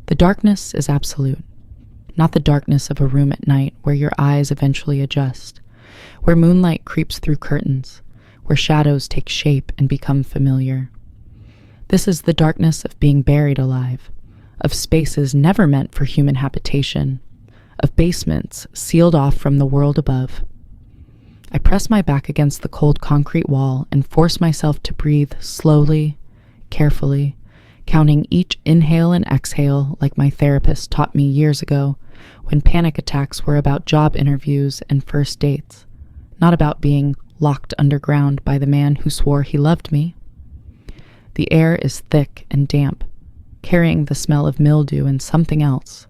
The darkness is absolute, not the darkness of a room at night where your eyes eventually adjust, where moonlight creeps through curtains, where shadows take shape and become familiar. This is the darkness of being buried alive, of spaces never meant for human habitation, of basements sealed off from the world above. I press my back against the cold concrete wall and force myself to breathe slowly, carefully, counting each inhale and exhale like my therapist taught me years ago when panic attacks were about job interviews and first dates, not about being locked underground by the man who swore he loved me. The air is thick and damp, carrying the smell of mildew and something else,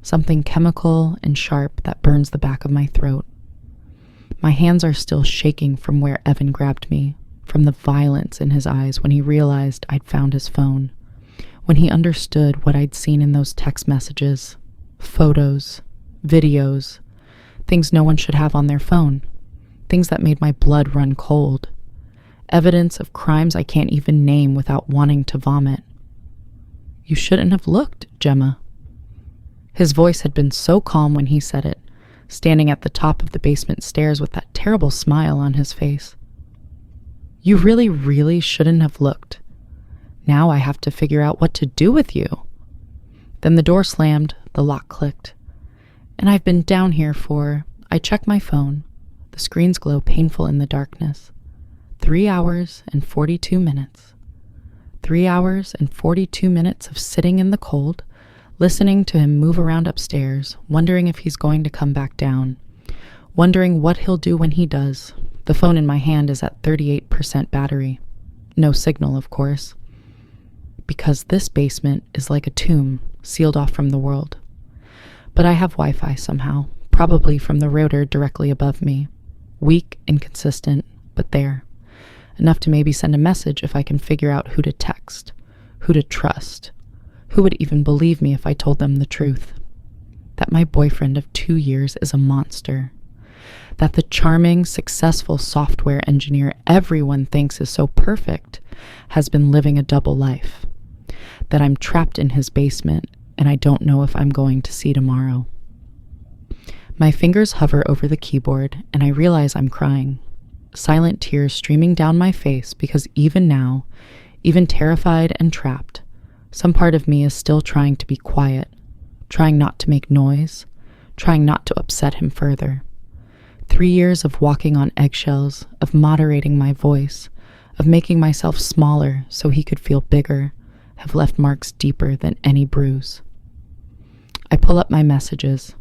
something chemical and sharp that burns the back of my throat. My hands are still shaking from where Evan grabbed me, from the violence in his eyes when he realized I'd found his phone, when he understood what I'd seen in those text messages, photos, videos, things no one should have on their phone, things that made my blood run cold, evidence of crimes I can't even name without wanting to vomit. You shouldn't have looked, Gemma. His voice had been so calm when he said it, standing at the top of the basement stairs with that terrible smile on his face. You really, really shouldn't have looked. Now I have to figure out what to do with you. Then the door slammed, the lock clicked. And I've been down here I check my phone. The screens glow painful in the darkness. 3 hours and 42 minutes. 3 hours and 42 minutes of sitting in the cold, listening to him move around upstairs, wondering if he's going to come back down, wondering what he'll do when he does. The phone in my hand is at 38% battery. No signal, of course. Because this basement is like a tomb, sealed off from the world. But I have Wi-Fi somehow, probably from the router directly above me. Weak, inconsistent, but there. Enough to maybe send a message if I can figure out who to text, who to trust, who would even believe me if I told them the truth. That my boyfriend of 2 years is a monster. That the charming, successful software engineer everyone thinks is so perfect has been living a double life. That I'm trapped in his basement and I don't know if I'm going to see tomorrow. My fingers hover over the keyboard and I realize I'm crying. Silent tears streaming down my face because even now, even terrified and trapped, some part of me is still trying to be quiet, trying not to make noise, trying not to upset him further. 3 years of walking on eggshells, of moderating my voice, of making myself smaller so he could feel bigger, have left marks deeper than any bruise. I pull up my messages.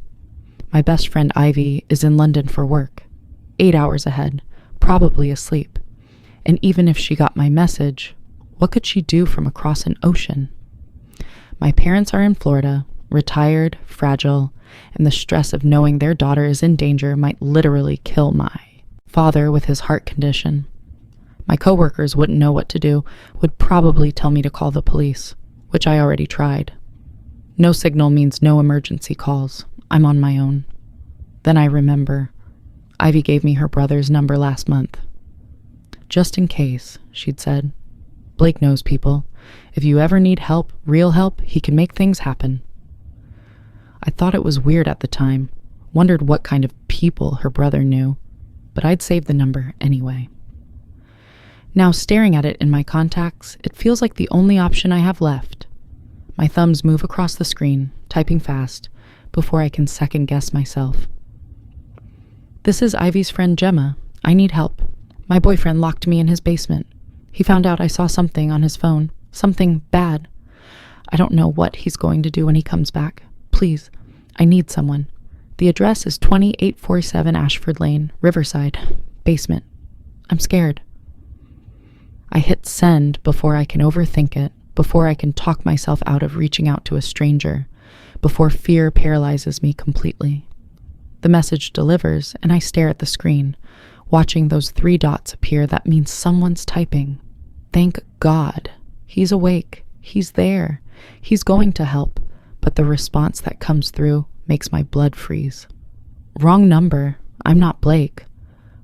My best friend Ivy is in London for work, 8 hours ahead, probably asleep. And even if she got my message, what could she do from across an ocean? My parents are in Florida, retired, fragile, and the stress of knowing their daughter is in danger might literally kill my father with his heart condition. My coworkers wouldn't know what to do, would probably tell me to call the police, which I already tried. No signal means no emergency calls. I'm on my own. Then I remember. Ivy gave me her brother's number last month. Just in case, she'd said. Blake knows people. If you ever need help, real help, he can make things happen. I thought it was weird at the time, wondered what kind of people her brother knew, but I'd saved the number anyway. Now, staring at it in my contacts, it feels like the only option I have left. My thumbs move across the screen, typing fast, before I can second-guess myself. This is Ivy's friend Gemma. I need help. My boyfriend locked me in his basement. He found out I saw something on his phone, something bad. I don't know what he's going to do when he comes back. Please, I need someone. The address is 2847 Ashford Lane, Riverside, basement. I'm scared. I hit send before I can overthink it, before I can talk myself out of reaching out to a stranger, before fear paralyzes me completely. The message delivers, and I stare at the screen, watching those 3 dots appear. That means someone's typing. Thank God. He's awake. He's there. He's going to help. But the response that comes through makes my blood freeze. Wrong number. I'm not Blake.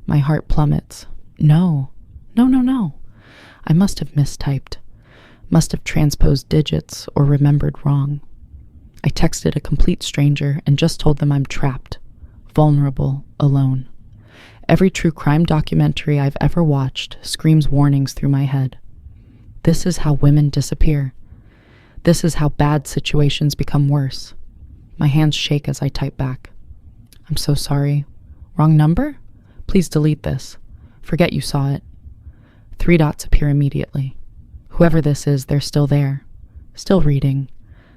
My heart plummets. No. I must have mistyped. Must have transposed digits or remembered wrong. I texted a complete stranger and just told them I'm trapped, vulnerable, alone. Every true crime documentary I've ever watched screams warnings through my head. This is how women disappear. This is how bad situations become worse. My hands shake as I type back. I'm so sorry. Wrong number? Please delete this. Forget you saw it. 3 dots appear immediately. Whoever this is, they're still there. Still reading.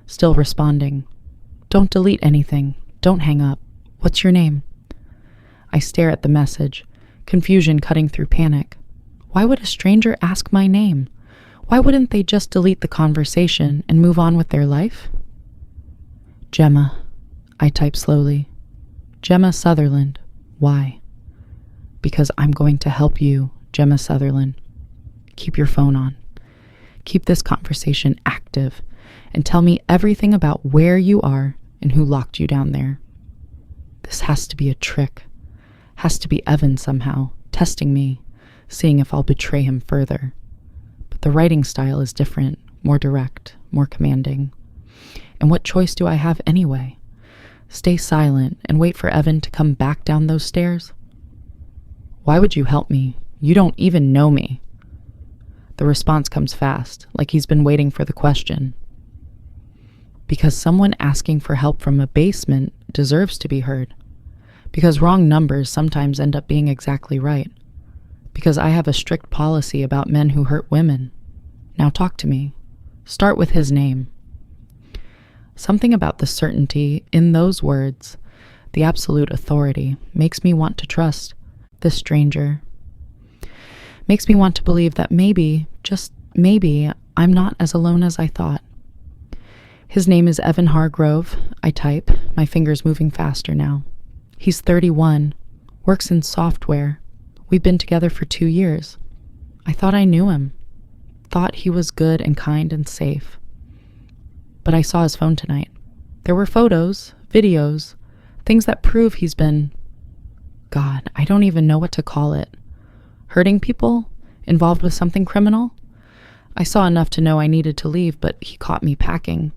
Still responding. Don't delete anything. Don't hang up. What's your name? I stare at the message, confusion cutting through panic. Why would a stranger ask my name? Why wouldn't they just delete the conversation and move on with their life? Gemma, I type slowly. Gemma Sutherland. Why? Because I'm going to help you, Gemma Sutherland. Keep your phone on. Keep this conversation active and tell me everything about where you are and who locked you down there. This has to be a trick. Has to be Evan somehow, testing me, seeing if I'll betray him further. But the writing style is different, more direct, more commanding. And what choice do I have anyway? Stay silent and wait for Evan to come back down those stairs? Why would you help me? You don't even know me. The response comes fast, like he's been waiting for the question. Because someone asking for help from a basement deserves to be heard. Because wrong numbers sometimes end up being exactly right. Because I have a strict policy about men who hurt women. Now talk to me. Start with his name. Something about the certainty in those words, the absolute authority, makes me want to trust this stranger. Makes me want to believe that maybe, just maybe, I'm not as alone as I thought. His name is Evan Hargrove, I type, my fingers moving faster now. He's 31, works in software. We've been together for 2 years. I thought I knew him. Thought he was good and kind and safe. But I saw his phone tonight. There were photos, videos, things that prove he's been... God, I don't even know what to call it. Hurting people? Involved with something criminal? I saw enough to know I needed to leave, but he caught me packing.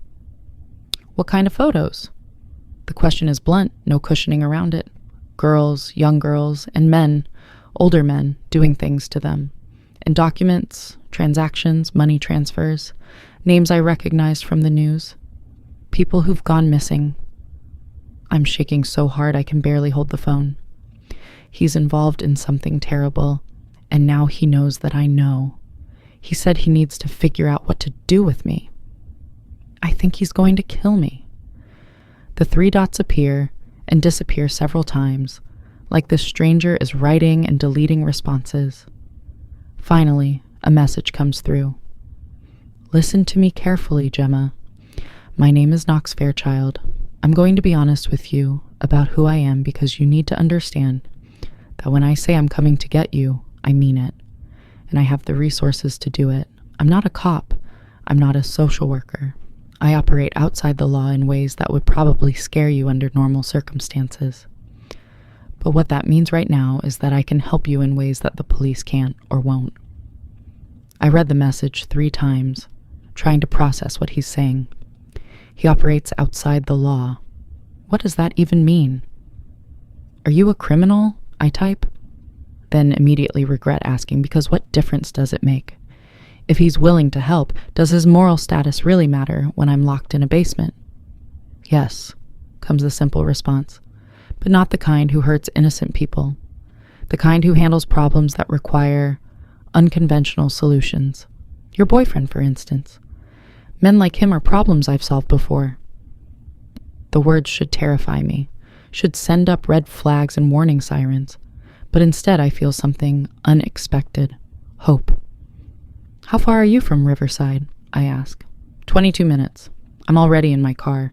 What kind of photos? The question is blunt, no cushioning around it. Girls, young girls, and men, older men, doing things to them. And documents, transactions, money transfers, names I recognized from the news. People who've gone missing. I'm shaking so hard I can barely hold the phone. He's involved in something terrible, and now he knows that I know. He said he needs to figure out what to do with me. I think he's going to kill me. The 3 dots appear and disappear several times, like this stranger is writing and deleting responses. Finally, a message comes through. Listen to me carefully, Gemma. My name is Knox Fairchild. I'm going to be honest with you about who I am because you need to understand that when I say I'm coming to get you, I mean it. And I have the resources to do it. I'm not a cop. I'm not a social worker. I operate outside the law in ways that would probably scare you under normal circumstances. But what that means right now is that I can help you in ways that the police can't or won't. I read the message 3 times, trying to process what he's saying. He operates outside the law. What does that even mean? Are you a criminal? I type. Then immediately regret asking, because what difference does it make? If he's willing to help, does his moral status really matter when I'm locked in a basement? Yes, comes the simple response, but not the kind who hurts innocent people. The kind who handles problems that require unconventional solutions. Your boyfriend, for instance. Men like him are problems I've solved before. The words should terrify me, should send up red flags and warning sirens, but instead I feel something unexpected. Hope. How far are you from Riverside? I ask. 22 minutes. I'm already in my car.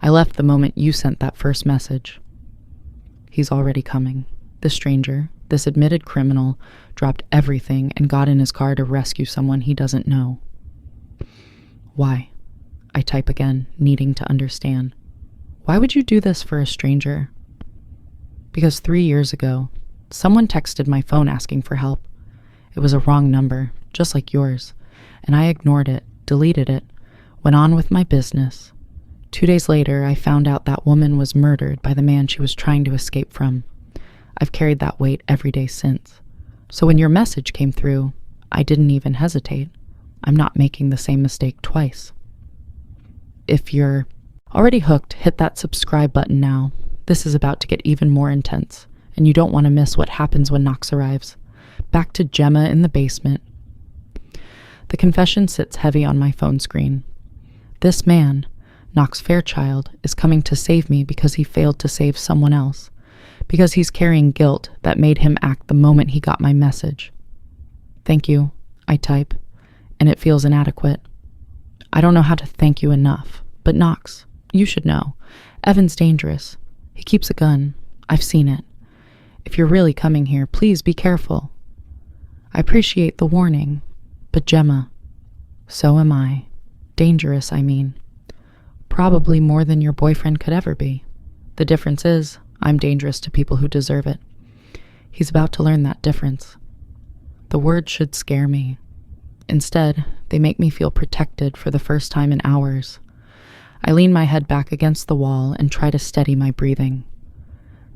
I left the moment you sent that first message. He's already coming. The stranger, this admitted criminal, dropped everything and got in his car to rescue someone he doesn't know. Why? I type again, needing to understand. Why would you do this for a stranger? Because 3 years ago, someone texted my phone asking for help. It was a wrong number, just like yours, and I ignored it, deleted it, went on with my business, 2 days later, I found out that woman was murdered by the man she was trying to escape from. I've carried that weight every day since. So when your message came through, I didn't even hesitate. I'm not making the same mistake twice. If you're already hooked, hit that subscribe button now. This is about to get even more intense, and you don't want to miss what happens when Knox arrives. Back to Gemma in the basement. The confession sits heavy on my phone screen. This man, Knox Fairchild, is coming to save me because he failed to save someone else, because he's carrying guilt that made him act the moment he got my message. Thank you, I type, and it feels inadequate. I don't know how to thank you enough, but Knox, you should know. Evan's dangerous. He keeps a gun. I've seen it. If you're really coming here, please be careful. I appreciate the warning, but Gemma, so am I. Dangerous, I mean. Probably more than your boyfriend could ever be. The difference is, I'm dangerous to people who deserve it. He's about to learn that difference. The words should scare me. Instead, they make me feel protected for the first time in hours. I lean my head back against the wall and try to steady my breathing.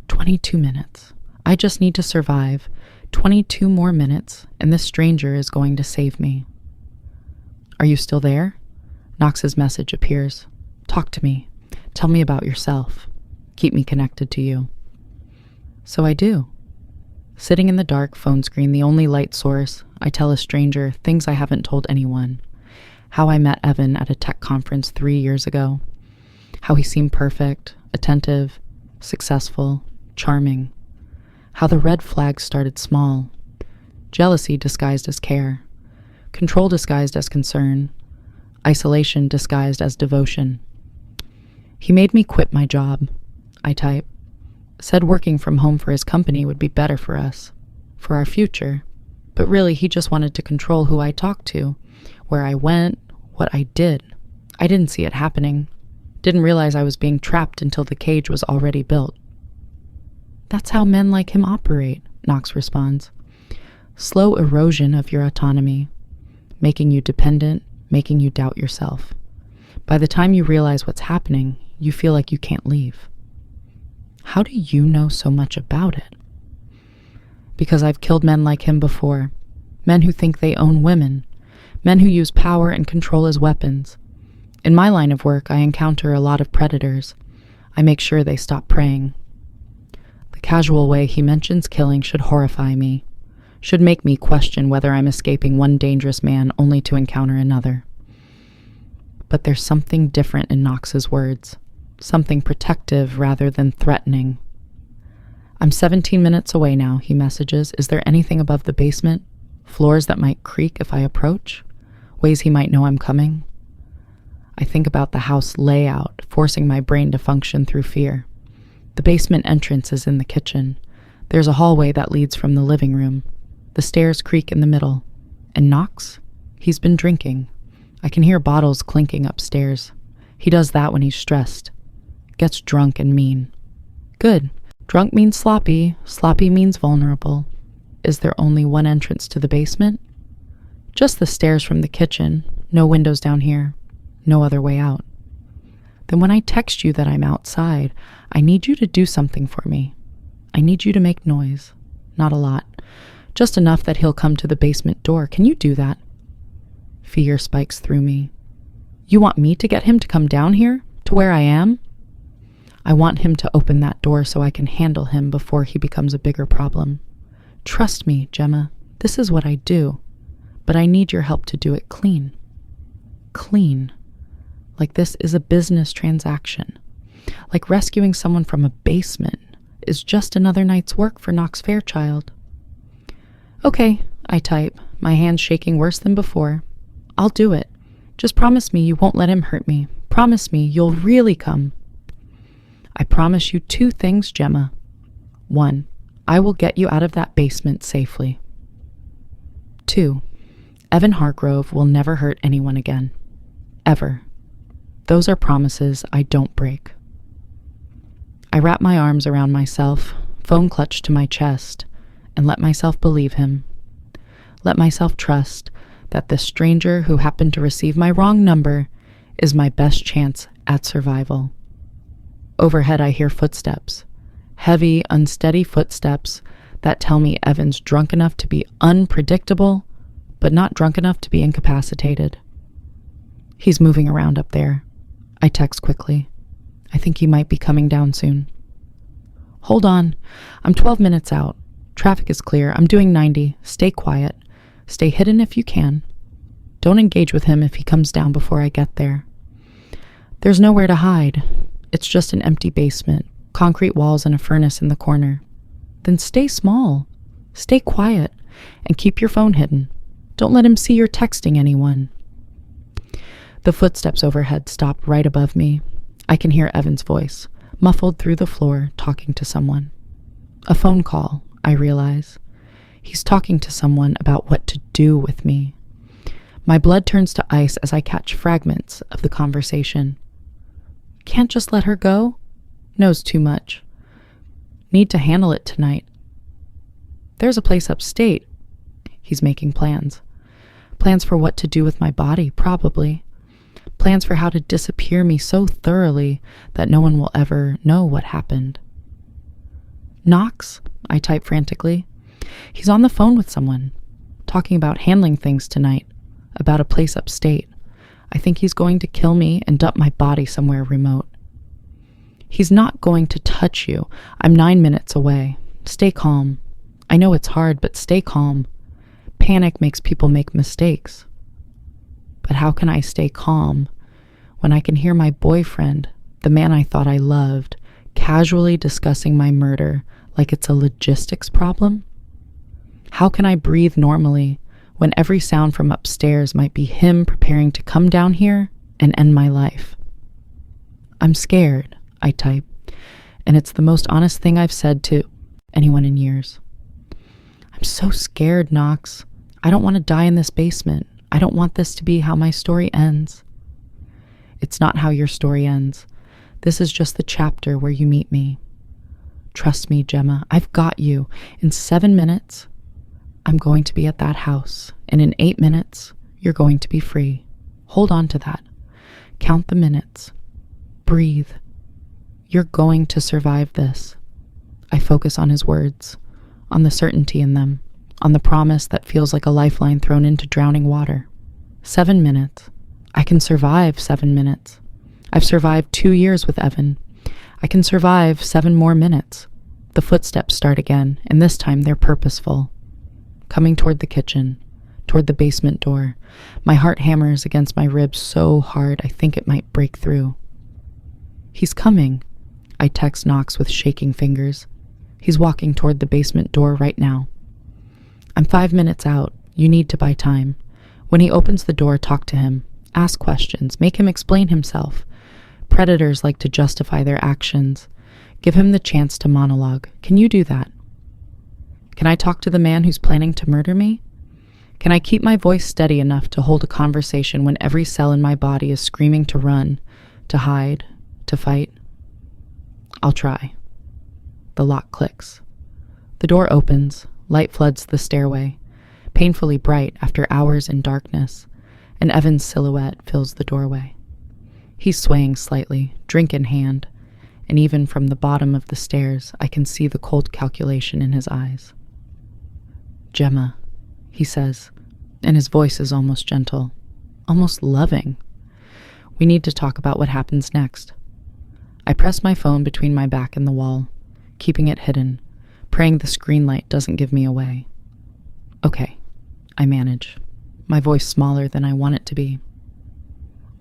22 minutes. I just need to survive. 22 more minutes, and this stranger is going to save me. Are you still there? Knox's message appears. Talk to me. Tell me about yourself. Keep me connected to you. So I do. Sitting in the dark phone screen, the only light source, I tell a stranger things I haven't told anyone. How I met Evan at a tech conference 3 years ago. How he seemed perfect, attentive, successful, charming. How the red flags started small. Jealousy disguised as care. Control disguised as concern. Isolation disguised as devotion. He made me quit my job, I type. Said working from home for his company would be better for us, for our future. But really, he just wanted to control who I talked to, where I went, what I did. I didn't see it happening. Didn't realize I was being trapped until the cage was already built. That's how men like him operate, Knox responds. Slow erosion of your autonomy, making you dependent, making you doubt yourself. By the time you realize what's happening, you feel like you can't leave. How do you know so much about it? Because I've killed men like him before. Men who think they own women. Men who use power and control as weapons. In my line of work, I encounter a lot of predators. I make sure they stop preying. The casual way he mentions killing should horrify me. Should make me question whether I'm escaping one dangerous man only to encounter another. But there's something different in Knox's words. Something protective rather than threatening. I'm 17 minutes away now, he messages. Is there anything above the basement? Floors that might creak if I approach? Ways he might know I'm coming? I think about the house layout, forcing my brain to function through fear. The basement entrance is in the kitchen. There's a hallway that leads from the living room. The stairs creak in the middle. And Knox? He's been drinking. I can hear bottles clinking upstairs. He does that when he's stressed. Gets drunk and mean. Good. Drunk means sloppy. Sloppy means vulnerable. Is there only one entrance to the basement? Just the stairs from the kitchen. No windows down here. No other way out. Then when I text you that I'm outside, I need you to do something for me. I need you to make noise. Not a lot. Just enough that he'll come to the basement door. Can you do that? Fear spikes through me. You want me to get him to come down here? To where I am? I want him to open that door so I can handle him before he becomes a bigger problem. Trust me, Gemma. This is what I do. But I need your help to do it clean. Clean. Like this is a business transaction. Like rescuing someone from a basement is just another night's work for Knox Fairchild. Okay, I type, my hands shaking worse than before. I'll do it. Just promise me you won't let him hurt me. Promise me you'll really come. I promise you 2 things, Gemma. 1, I will get you out of that basement safely. 2, Evan Hargrove will never hurt anyone again. Ever. Those are promises I don't break. I wrap my arms around myself, phone clutched to my chest, and let myself believe him. Let myself trust that this stranger who happened to receive my wrong number is my best chance at survival. Overhead, I hear footsteps. Heavy, unsteady footsteps that tell me Evan's drunk enough to be unpredictable, but not drunk enough to be incapacitated. He's moving around up there. I text quickly. I think he might be coming down soon. Hold on. I'm 12 minutes out. Traffic is clear. I'm doing 90. Stay quiet. Stay hidden if you can. Don't engage with him if he comes down before I get there. There's nowhere to hide. It's just an empty basement, concrete walls and a furnace in the corner. Then stay small. Stay quiet and keep your phone hidden. Don't let him see you're texting anyone. The footsteps overhead stop right above me. I can hear Evan's voice, muffled through the floor, talking to someone. A phone call, I realize. He's talking to someone about what to do with me. My blood turns to ice as I catch fragments of the conversation. Can't just let her go? Knows too much. Need to handle it tonight. There's a place upstate. He's making plans. Plans for what to do with my body, probably. Plans for how to disappear me so thoroughly that no one will ever know what happened. Knox, I type frantically. He's on the phone with someone, talking about handling things tonight, about a place upstate. I think he's going to kill me and dump my body somewhere remote. He's not going to touch you. I'm 9 minutes away. Stay calm. I know it's hard, but stay calm. Panic makes people make mistakes. But how can I stay calm when I can hear my boyfriend, the man I thought I loved, casually discussing my murder like it's a logistics problem? How can I breathe normally when every sound from upstairs might be him preparing to come down here and end my life? I'm scared, I type, and it's the most honest thing I've said to anyone in years. I'm so scared, Knox. I don't want to die in this basement. I don't want this to be how my story ends. It's not how your story ends. This is just the chapter where you meet me. Trust me, Gemma, I've got you. In 7 minutes, I'm going to be at that house, and in 8 minutes, you're going to be free. Hold on to that. Count the minutes. Breathe. You're going to survive this. I focus on his words, on the certainty in them, on the promise that feels like a lifeline thrown into drowning water. 7 minutes. I can survive 7 minutes. I've survived 2 years with Evan. I can survive 7 more minutes. The footsteps start again, and this time they're purposeful. Coming toward the kitchen, toward the basement door. My heart hammers against my ribs so hard I think it might break through. He's coming, I text Knox with shaking fingers. He's walking toward the basement door right now. I'm 5 minutes out. You need to buy time. When he opens the door, talk to him. Ask questions. Make him explain himself. Predators like to justify their actions. Give him the chance to monologue. Can you do that? Can I talk to the man who's planning to murder me? Can I keep my voice steady enough to hold a conversation when every cell in my body is screaming to run, to hide, to fight? I'll try. The lock clicks. The door opens. Light floods the stairway, painfully bright after hours in darkness, and Evan's silhouette fills the doorway. He's swaying slightly, drink in hand, and even from the bottom of the stairs, I can see the cold calculation in his eyes. Gemma, he says, and his voice is almost gentle, almost loving. We need to talk about what happens next. I press my phone between my back and the wall, keeping it hidden, praying the screen light doesn't give me away. Okay, I manage, my voice smaller than I want it to be.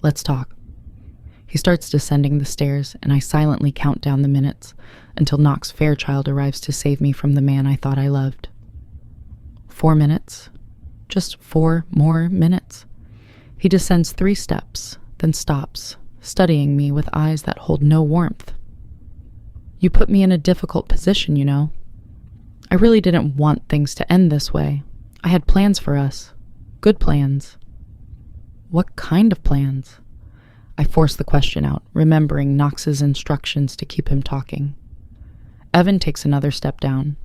Let's talk. He starts descending the stairs, and I silently count down the minutes until Knox Fairchild arrives to save me from the man I thought I loved. 4 minutes. Just 4 more minutes. He descends 3 steps, then stops, studying me with eyes that hold no warmth. You put me in a difficult position, you know. I really didn't want things to end this way. I had plans for us. Good plans. What kind of plans? I force the question out, remembering Knox's instructions to keep him talking. Evan takes another step down.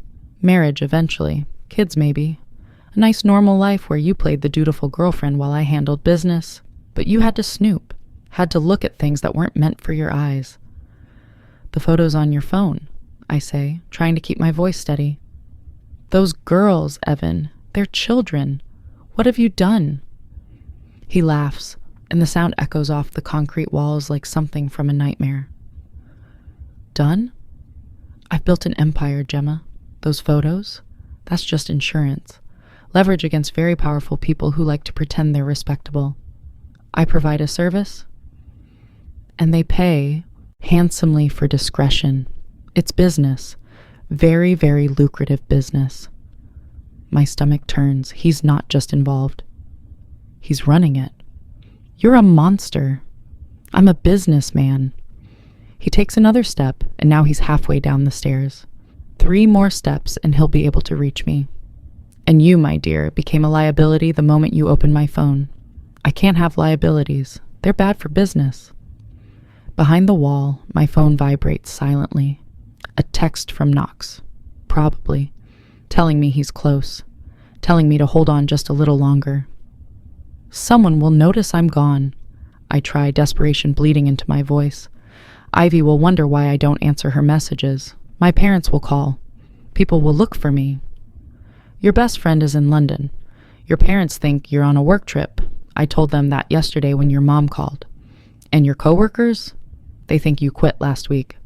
Marriage eventually. Kids maybe. A nice normal life where you played the dutiful girlfriend while I handled business. But you had to snoop. Had to look at things that weren't meant for your eyes. The photos on your phone, I say, trying to keep my voice steady. Those girls, Evan, they're children. What have you done? He laughs, and the sound echoes off the concrete walls like something from a nightmare. Done? I've built an empire, Gemma. Those photos? That's just insurance. Leverage against very powerful people who like to pretend they're respectable. I provide a service, and they pay handsomely for discretion. It's business. Very, very lucrative business. My stomach turns. He's not just involved. He's running it. You're a monster. I'm a businessman. He takes another step, and now he's halfway down the stairs. 3 more steps, and he'll be able to reach me. And you, my dear, became a liability the moment you opened my phone. I can't have liabilities. They're bad for business. Behind the wall, my phone vibrates silently. A text from Knox, probably, telling me he's close, telling me to hold on just a little longer. Someone will notice I'm gone. I try, desperation bleeding into my voice. Ivy will wonder why I don't answer her messages. My parents will call. People will look for me. Your best friend is in London. Your parents think you're on a work trip. I told them that yesterday when your mom called. And your coworkers? They think you quit last week.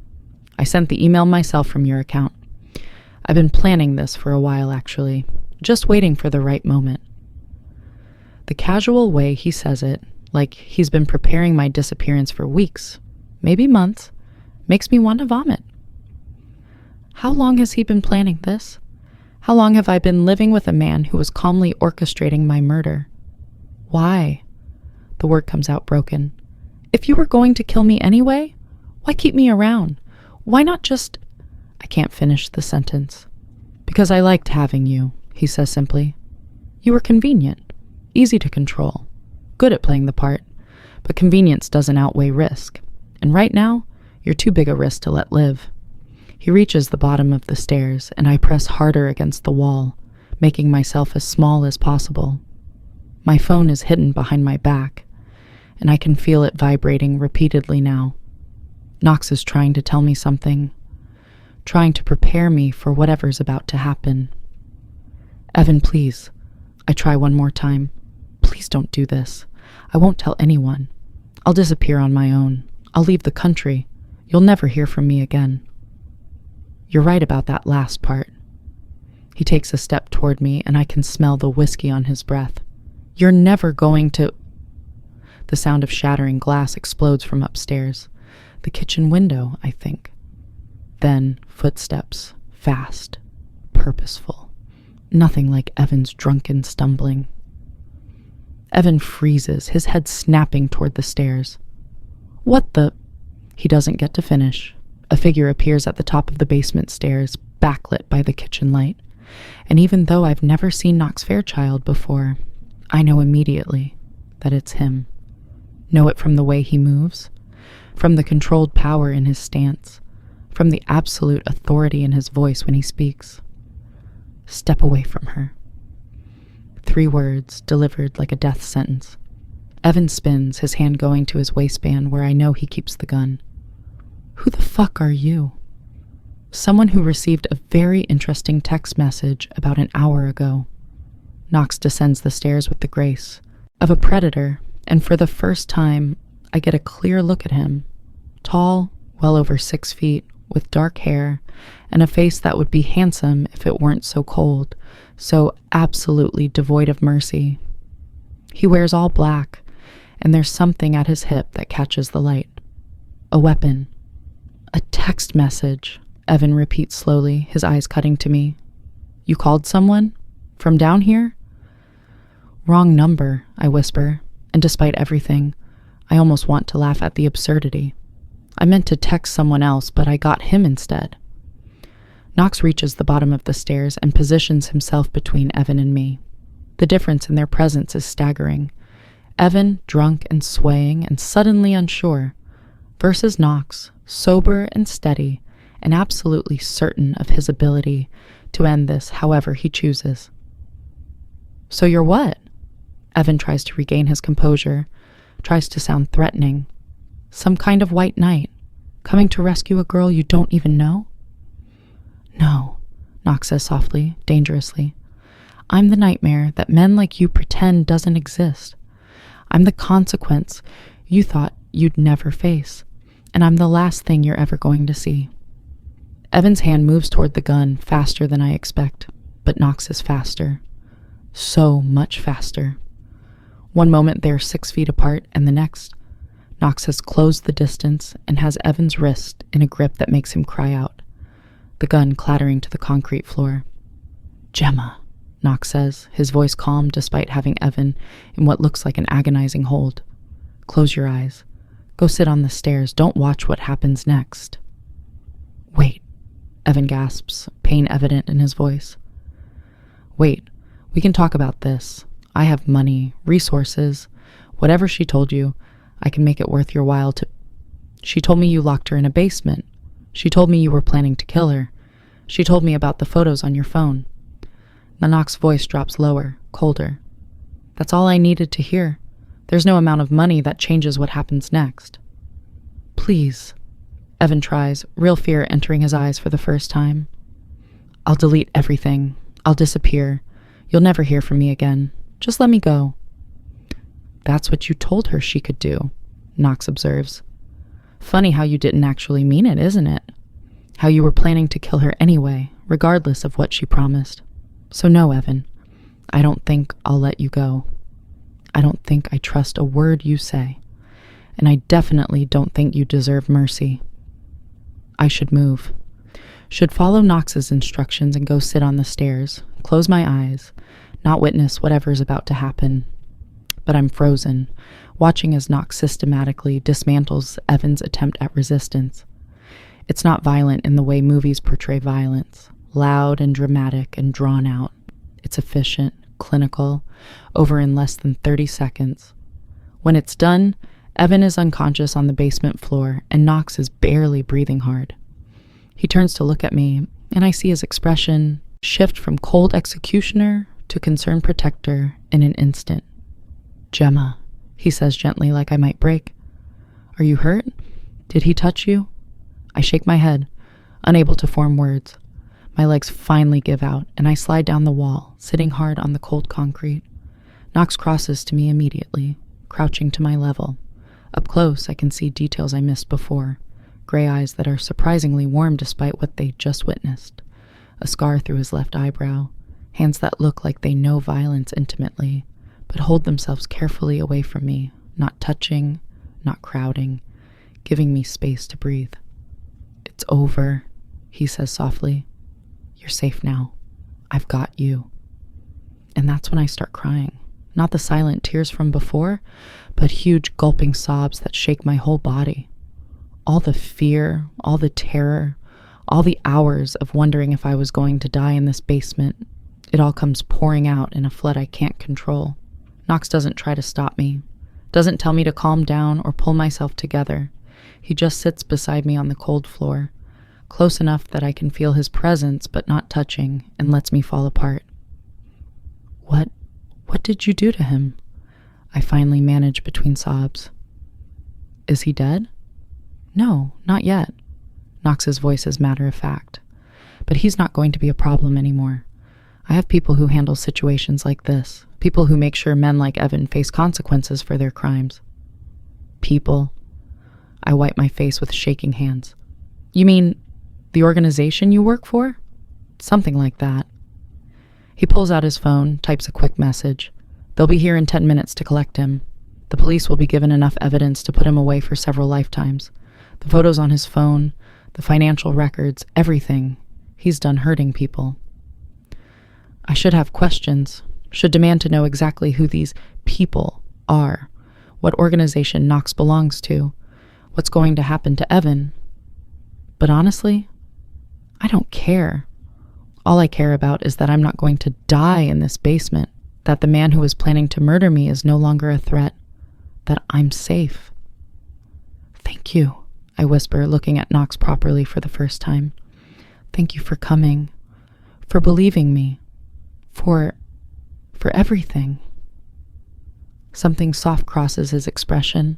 I sent the email myself from your account. I've been planning this for a while, actually, just waiting for the right moment. The casual way he says it, like he's been preparing my disappearance for weeks, maybe months, makes me want to vomit. How long has he been planning this? How long have I been living with a man who was calmly orchestrating my murder? Why? The word comes out broken. If you were going to kill me anyway, why keep me around? Why not just... I can't finish the sentence. Because I liked having you, he says simply. You were convenient, easy to control, good at playing the part, but convenience doesn't outweigh risk. And right now, you're too big a risk to let live. He reaches the bottom of the stairs, and I press harder against the wall, making myself as small as possible. My phone is hidden behind my back, and I can feel it vibrating repeatedly now. Knox is trying to tell me something, trying to prepare me for whatever's about to happen. Evan, please. I try one more time. Please don't do this. I won't tell anyone. I'll disappear on my own. I'll leave the country. You'll never hear from me again. You're right about that last part. He takes a step toward me, and I can smell the whiskey on his breath. You're never going to... The sound of shattering glass explodes from upstairs. The kitchen window, I think. Then footsteps, fast, purposeful. Nothing like Evan's drunken stumbling. Evan freezes, his head snapping toward the stairs. What the... He doesn't get to finish. A figure appears at the top of the basement stairs, backlit by the kitchen light. And even though I've never seen Knox Fairchild before, I know immediately that it's him. Know it from the way he moves, from the controlled power in his stance, from the absolute authority in his voice when he speaks. Step away from her. 3 words delivered like a death sentence. Evan spins, his hand going to his waistband where I know he keeps the gun. Who the fuck are you? Someone who received a very interesting text message about an hour ago. Knox descends the stairs with the grace of a predator, and for the first time, I get a clear look at him. Tall, well over 6 feet, with dark hair, and a face that would be handsome if it weren't so cold, so absolutely devoid of mercy. He wears all black, and there's something at his hip that catches the light. A weapon. A text message, Evan repeats slowly, his eyes cutting to me. You called someone? From down here? Wrong number, I whisper, and despite everything, I almost want to laugh at the absurdity. I meant to text someone else, but I got him instead. Knox reaches the bottom of the stairs and positions himself between Evan and me. The difference in their presence is staggering. Evan, drunk and swaying and suddenly unsure, versus Knox, sober and steady, and absolutely certain of his ability to end this however he chooses. So you're what? Evan tries to regain his composure, tries to sound threatening, Some kind of white knight, coming to rescue a girl you don't even know? No, Knox says softly, dangerously. I'm the nightmare that men like you pretend doesn't exist. I'm the consequence you thought you'd never face, and I'm the last thing you're ever going to see. Evan's hand moves toward the gun faster than I expect, but Knox is faster. So much faster. One moment they're 6 feet apart, and the next, Knox has closed the distance and has Evan's wrist in a grip that makes him cry out, the gun clattering to the concrete floor. Gemma, Knox says, his voice calm despite having Evan in what looks like an agonizing hold. Close your eyes. Go sit on the stairs. Don't watch what happens next. Wait, Evan gasps, pain evident in his voice. Wait, we can talk about this. I have money, resources. Whatever she told you, I can make it worth your while to... She told me you locked her in a basement. She told me you were planning to kill her. She told me about the photos on your phone. Knox's voice drops lower, colder. That's all I needed to hear. There's no amount of money that changes what happens next. Please, Evan tries, real fear entering his eyes for the first time. I'll delete everything. I'll disappear. You'll never hear from me again. Just let me go. That's what you told her she could do, Knox observes. Funny how you didn't actually mean it, isn't it? How you were planning to kill her anyway, regardless of what she promised. So no, Evan, I don't think I'll let you go. I don't think I trust a word you say, and I definitely don't think you deserve mercy. I should move. Should follow Knox's instructions and go sit on the stairs, close my eyes, not witness whatever's about to happen. But I'm frozen, watching as Knox systematically dismantles Evan's attempt at resistance. It's not violent in the way movies portray violence, loud and dramatic and drawn out. It's efficient, clinical, over in less than 30 seconds. When it's done, Evan is unconscious on the basement floor, and Knox is barely breathing hard. He turns to look at me, and I see his expression shift from cold executioner to concerned protector in an instant. Gemma, he says gently, like I might break. Are you hurt? Did he touch you? I shake my head, unable to form words. My legs finally give out, and I slide down the wall, sitting hard on the cold concrete. Knox crosses to me immediately, crouching to my level. Up close, I can see details I missed before. Gray eyes that are surprisingly warm despite what they just witnessed. A scar through his left eyebrow. Hands that look like they know violence intimately, but hold themselves carefully away from me, not touching, not crowding, giving me space to breathe. It's over, he says softly. You're safe now. I've got you. And that's when I start crying. Not the silent tears from before, but huge gulping sobs that shake my whole body. All the fear, all the terror, all the hours of wondering if I was going to die in this basement, it all comes pouring out in a flood I can't control. Knox doesn't try to stop me, doesn't tell me to calm down or pull myself together. He just sits beside me on the cold floor, close enough that I can feel his presence but not touching, and lets me fall apart. What did you do to him? I finally manage between sobs. Is he dead? No, not yet. Knox's voice is matter of fact. But he's not going to be a problem anymore. I have people who handle situations like this. People who make sure men like Evan face consequences for their crimes. People. I wipe my face with shaking hands. You mean the organization you work for? Something like that. He pulls out his phone, types a quick message. They'll be here in 10 minutes to collect him. The police will be given enough evidence to put him away for several lifetimes. The photos on his phone, the financial records, everything. He's done hurting people. I should have questions, should demand to know exactly who these people are, what organization Knox belongs to, what's going to happen to Evan. But honestly, I don't care. All I care about is that I'm not going to die in this basement, that the man who was planning to murder me is no longer a threat, that I'm safe. Thank you, I whisper, looking at Knox properly for the first time. Thank you for coming, for believing me, for everything. Something soft crosses his expression.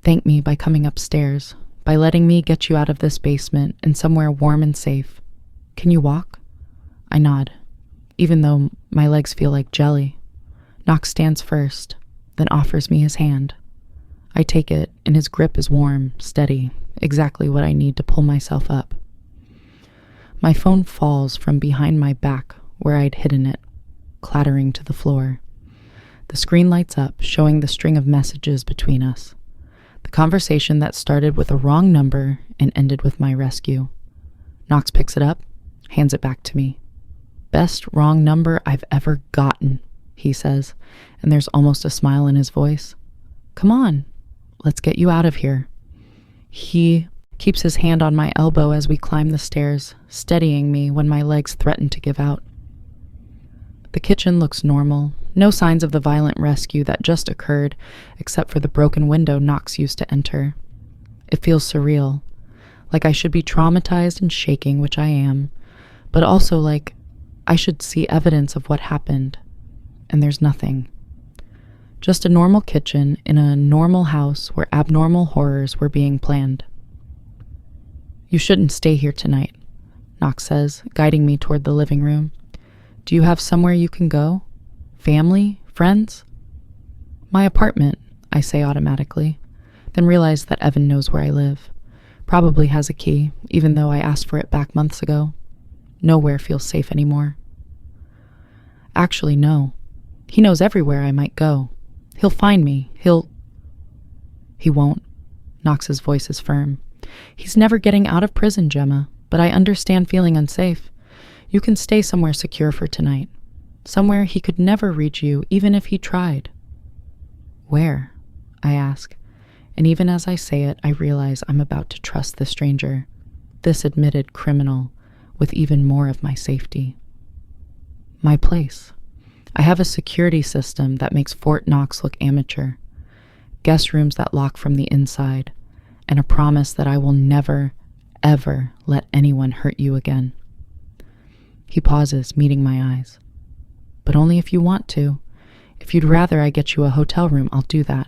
Thank me by coming upstairs, by letting me get you out of this basement and somewhere warm and safe. Can you walk? I nod, even though my legs feel like jelly. Knox stands first, then offers me his hand. I take it, and his grip is warm, steady, exactly what I need to pull myself up. My phone falls from behind my back where I'd hidden it, clattering to the floor. The screen lights up, showing the string of messages between us. The conversation that started with a wrong number and ended with my rescue. Knox picks it up, hands it back to me. Best wrong number I've ever gotten, he says, and there's almost a smile in his voice. Come on, let's get you out of here. He keeps his hand on my elbow as we climb the stairs, steadying me when my legs threaten to give out. The kitchen looks normal, no signs of the violent rescue that just occurred, except for the broken window Knox used to enter. It feels surreal, like I should be traumatized and shaking, which I am, but also like I should see evidence of what happened, and there's nothing. Just a normal kitchen in a normal house where abnormal horrors were being planned. You shouldn't stay here tonight, Knox says, guiding me toward the living room. Do you have somewhere you can go? Family? Friends? My apartment, I say automatically, then realize that Evan knows where I live. Probably has a key, even though I asked for it back months ago. Nowhere feels safe anymore. Actually, no. He knows everywhere I might go. He'll find me. He won't. Knox's voice is firm. He's never getting out of prison, Gemma, but I understand feeling unsafe. You can stay somewhere secure for tonight. Somewhere he could never reach you, even if he tried. Where? I ask, and even as I say it, I realize I'm about to trust the stranger, this admitted criminal, with even more of my safety. My place. I have a security system that makes Fort Knox look amateur, guest rooms that lock from the inside, and a promise that I will never, ever let anyone hurt you again. He pauses, meeting my eyes. But only if you want to. If you'd rather I get you a hotel room, I'll do that.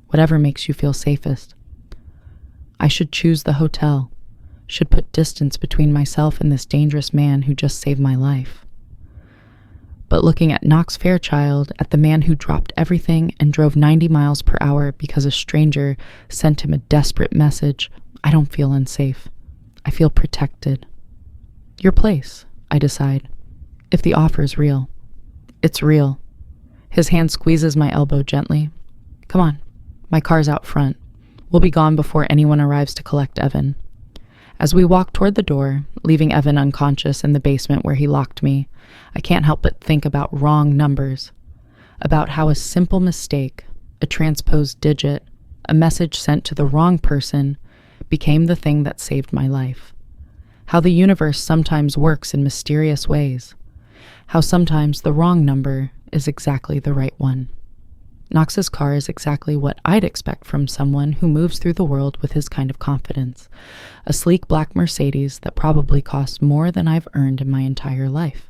Whatever makes you feel safest. I should choose the hotel. Should put distance between myself and this dangerous man who just saved my life. But looking at Knox Fairchild, at the man who dropped everything and drove 90 miles per hour because a stranger sent him a desperate message, I don't feel unsafe. I feel protected. Your place, I decide. If the offer's real. It's real. His hand squeezes my elbow gently. Come on. My car's out front. We'll be gone before anyone arrives to collect Evan. As we walk toward the door, leaving Evan unconscious in the basement where he locked me, I can't help but think about wrong numbers. About how a simple mistake, a transposed digit, a message sent to the wrong person, became the thing that saved my life. How the universe sometimes works in mysterious ways. How sometimes the wrong number is exactly the right one. Knox's car is exactly what I'd expect from someone who moves through the world with his kind of confidence. A sleek black Mercedes that probably costs more than I've earned in my entire life.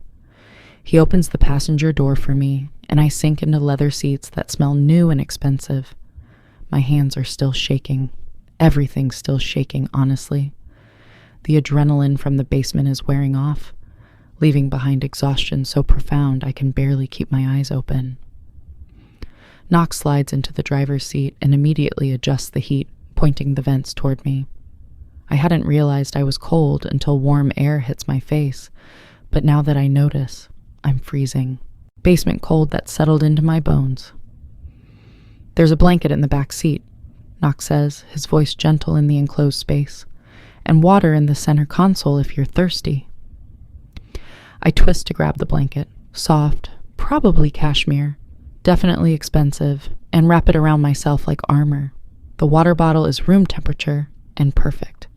He opens the passenger door for me, and I sink into leather seats that smell new and expensive. My hands are still shaking. Everything's still shaking, honestly. The adrenaline from the basement is wearing off, leaving behind exhaustion so profound I can barely keep my eyes open. Knox slides into the driver's seat and immediately adjusts the heat, pointing the vents toward me. I hadn't realized I was cold until warm air hits my face, but now that I notice, I'm freezing. Basement cold that settled into my bones. There's a blanket in the back seat, Knox says, his voice gentle in the enclosed space, and water in the center console if you're thirsty. I twist to grab the blanket, soft, probably cashmere, definitely expensive, and wrap it around myself like armor. The water bottle is room temperature and perfect.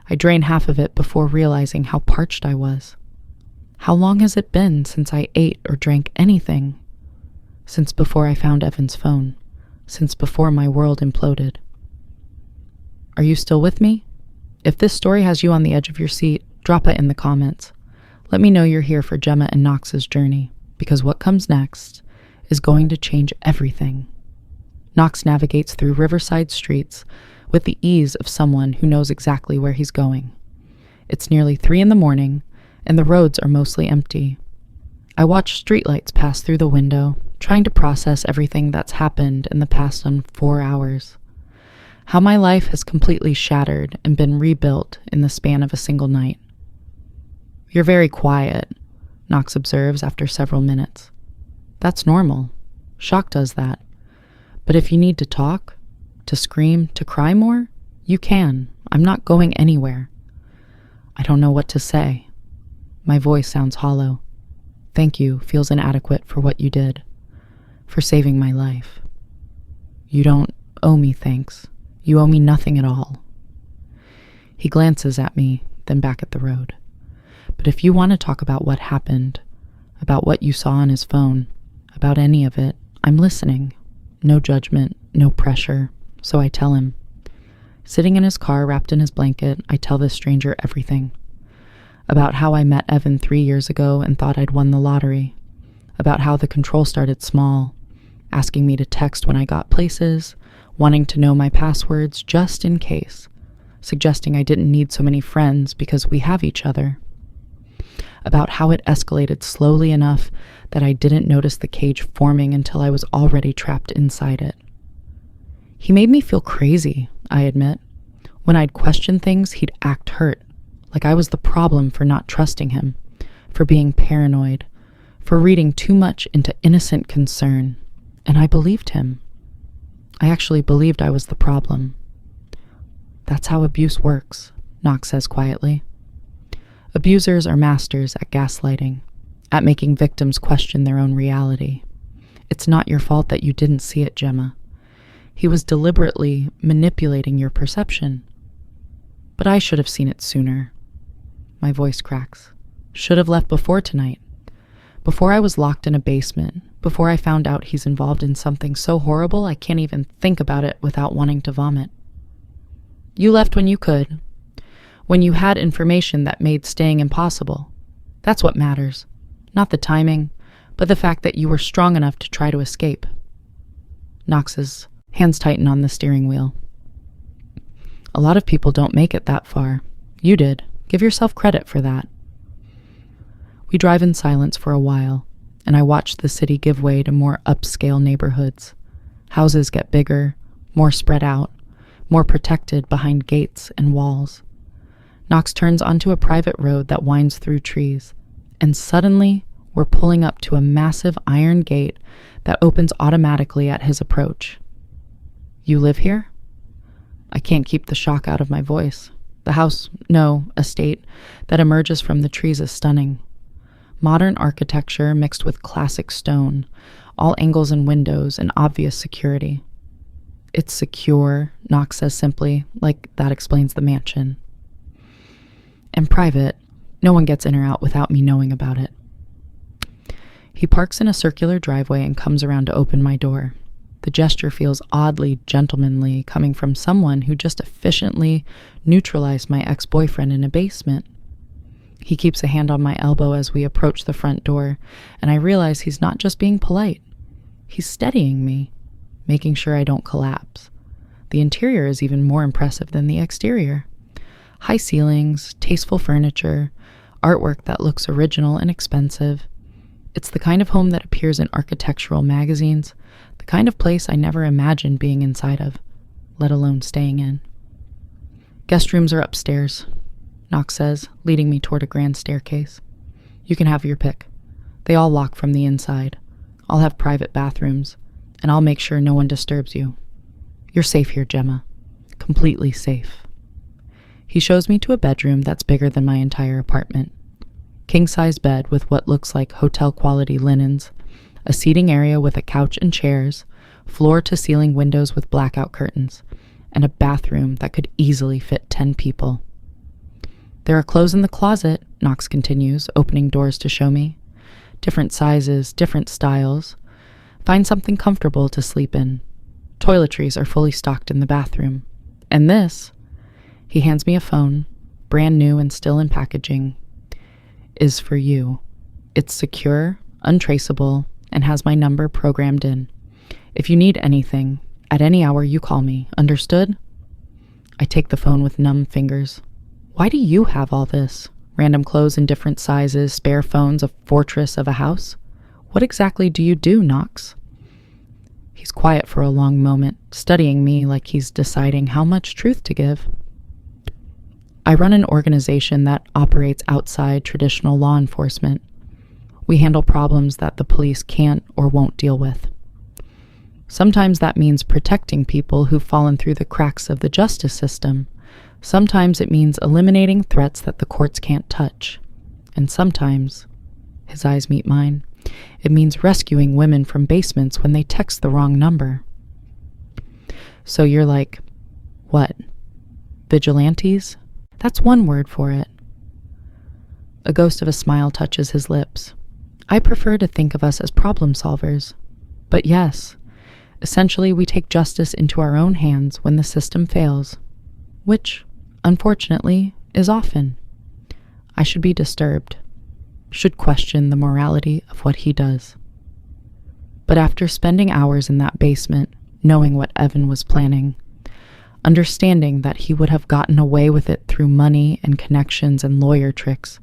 I drain half of it before realizing how parched I was. How long has it been since I ate or drank anything? Since before I found Evan's phone. Since before my world imploded. Are you still with me? If this story has you on the edge of your seat, drop it in the comments. Let me know you're here for Gemma and Knox's journey, because what comes next is going to change everything. Knox navigates through riverside streets with the ease of someone who knows exactly where he's going. It's nearly 3 a.m, and the roads are mostly empty. I watch streetlights pass through the window, trying to process everything that's happened in the past 4 hours. How my life has completely shattered and been rebuilt in the span of a single night. "You're very quiet," Knox observes after several minutes. "That's normal. Shock does that. But if you need to talk, to scream, to cry more, you can. I'm not going anywhere." I don't know what to say. My voice sounds hollow. "Thank you" feels inadequate for what you did, for saving my life. "You don't owe me thanks. You owe me nothing at all." He glances at me, then back at the road. "But if you want to talk about what happened, about what you saw on his phone, about any of it, I'm listening. No judgment, no pressure." So I tell him. Sitting in his car, wrapped in his blanket, I tell this stranger everything. About how I met Evan 3 years ago and thought I'd won the lottery. About how the control started small, asking me to text when I got places, wanting to know my passwords just in case, suggesting I didn't need so many friends because we have each other. About how it escalated slowly enough that I didn't notice the cage forming until I was already trapped inside it. He made me feel crazy, I admit. When I'd question things, he'd act hurt, like I was the problem for not trusting him, for being paranoid, for reading too much into innocent concern, and I believed him. I actually believed I was the problem. "That's how abuse works," Knox says quietly. Abusers are masters at gaslighting, at making victims question their own reality. It's not your fault that you didn't see it, Gemma. He was deliberately manipulating your perception. But I should have seen it sooner. My voice cracks. Should have left before tonight. Before I was locked in a basement. Before I found out he's involved in something so horrible I can't even think about it without wanting to vomit. You left when you could. When you had information that made staying impossible. That's what matters. Not the timing, but the fact that you were strong enough to try to escape. Knox's hands tighten on the steering wheel. A lot of people don't make it that far. You did. Give yourself credit for that. We drive in silence for a while, and I watch the city give way to more upscale neighborhoods. Houses get bigger, more spread out, more protected behind gates and walls. Knox turns onto a private road that winds through trees, and suddenly we're pulling up to a massive iron gate that opens automatically at his approach. You live here? I can't keep the shock out of my voice. The house, no, estate, that emerges from the trees is stunning. Modern architecture mixed with classic stone, all angles and windows, and obvious security. It's secure, Knox says simply, like that explains the mansion. And private, no one gets in or out without me knowing about it. He parks in a circular driveway and comes around to open my door. The gesture feels oddly gentlemanly, coming from someone who just efficiently neutralized my ex-boyfriend in a basement. He keeps a hand on my elbow as we approach the front door, and I realize he's not just being polite. He's steadying me, making sure I don't collapse. The interior is even more impressive than the exterior. High ceilings, tasteful furniture, artwork that looks original and expensive. It's the kind of home that appears in architectural magazines, the kind of place I never imagined being inside of, let alone staying in. Guest rooms are upstairs, Knox says, leading me toward a grand staircase. You can have your pick. They all lock from the inside. I'll have private bathrooms, and I'll make sure no one disturbs you. You're safe here, Gemma. Completely safe. He shows me to a bedroom that's bigger than my entire apartment. King-size bed with what looks like hotel-quality linens, a seating area with a couch and chairs, floor-to-ceiling windows with blackout curtains, and a bathroom that could easily fit 10 people. There are clothes in the closet, Knox continues, opening doors to show me. Different sizes, different styles. Find something comfortable to sleep in. Toiletries are fully stocked in the bathroom. And this, he hands me a phone, brand new and still in packaging, is for you. It's secure, untraceable, and has my number programmed in. If you need anything, At any hour you call me, understood? I take the phone with numb fingers. Why do you have all this? Random clothes in different sizes, spare phones, a fortress of a house? What exactly do you do, Knox? He's quiet for a long moment, studying me like he's deciding how much truth to give. I run an organization that operates outside traditional law enforcement. We handle problems that the police can't or won't deal with. Sometimes that means protecting people who've fallen through the cracks of the justice system. Sometimes it means eliminating threats that the courts can't touch. And sometimes, his eyes meet mine, it means rescuing women from basements when they text the wrong number. So you're like, what? Vigilantes? That's one word for it. A ghost of a smile touches his lips. I prefer to think of us as problem solvers. But yes, essentially we take justice into our own hands when the system fails, which, unfortunately, is often. I should be disturbed, should question the morality of what he does. But after spending hours in that basement, knowing what Evan was planning, understanding that he would have gotten away with it through money and connections and lawyer tricks,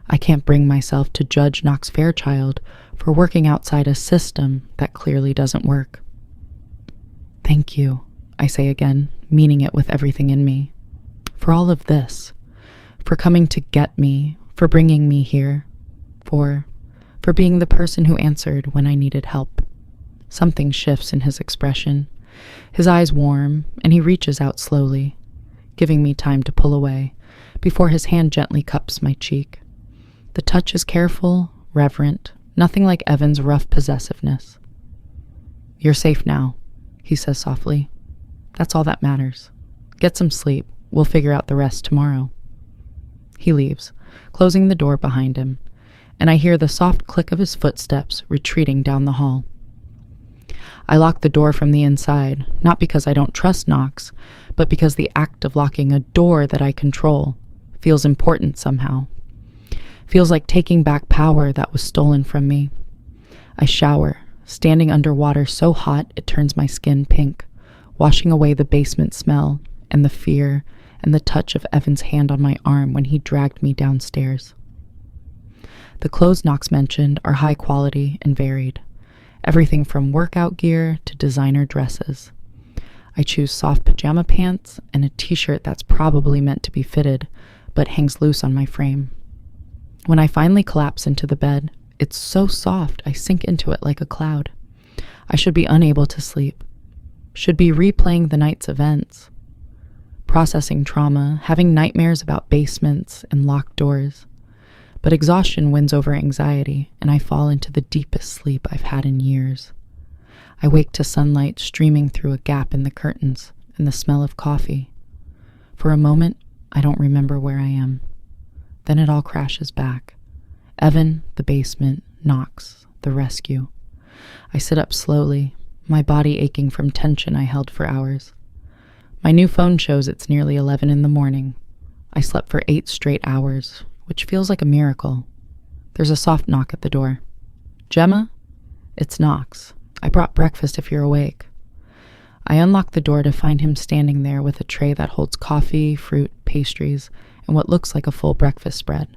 I can't bring myself to judge Knox Fairchild for working outside a system that clearly doesn't work. Thank you, I say again, meaning it with everything in me. For all of this, for coming to get me, for bringing me here, for being the person who answered when I needed help. Something shifts in his expression. His eyes warm, and he reaches out slowly, giving me time to pull away, before his hand gently cups my cheek. The touch is careful, reverent, nothing like Evan's rough possessiveness. You're safe now, he says softly. That's all that matters. Get some sleep. We'll figure out the rest tomorrow. He leaves, closing the door behind him, and I hear the soft click of his footsteps retreating down the hall. I lock the door from the inside, not because I don't trust Knox, but because the act of locking a door that I control feels important somehow. Feels like taking back power that was stolen from me. I shower, standing under water so hot it turns my skin pink, washing away the basement smell and the fear and the touch of Evan's hand on my arm when he dragged me downstairs. The clothes Knox mentioned are high quality and varied. Everything from workout gear to designer dresses. I choose soft pajama pants and a t-shirt that's probably meant to be fitted, but hangs loose on my frame. When I finally collapse into the bed, it's so soft I sink into it like a cloud. I should be unable to sleep. Should be replaying the night's events. Processing trauma, having nightmares about basements and locked doors. But exhaustion wins over anxiety, and I fall into the deepest sleep I've had in years. I wake to sunlight streaming through a gap in the curtains and the smell of coffee. For a moment, I don't remember where I am. Then it all crashes back. Evan, the basement, Knox, the rescue. I sit up slowly, my body aching from tension I held for hours. My new phone shows it's nearly 11 in the morning. I slept for 8 straight hours, which feels like a miracle. There's a soft knock at the door. Gemma? It's Knox. I brought breakfast if you're awake. I unlock the door to find him standing there with a tray that holds coffee, fruit, pastries, and what looks like a full breakfast spread.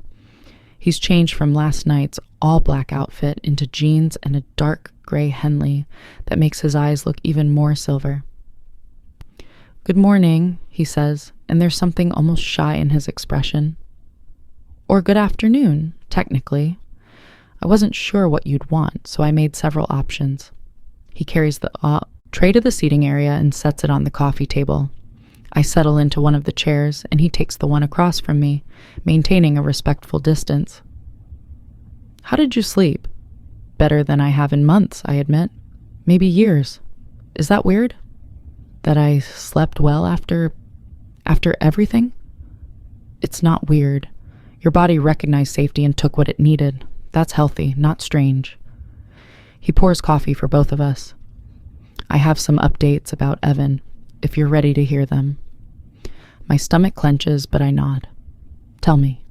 He's changed from last night's all-black outfit into jeans and a dark gray Henley that makes his eyes look even more silver. Good morning, he says, and there's something almost shy in his expression. Or good afternoon, technically. I wasn't sure what you'd want, so I made several options. He carries the tray to the seating area and sets it on the coffee table. I settle into one of the chairs, and he takes the one across from me, maintaining a respectful distance. How did you sleep? Better than I have in months, I admit. Maybe years. Is that weird? That I slept well after everything? It's not weird. Your body recognized safety and took what it needed. That's healthy, not strange. He pours coffee for both of us. I have some updates about Evan, if you're ready to hear them. My stomach clenches, but I nod. Tell me.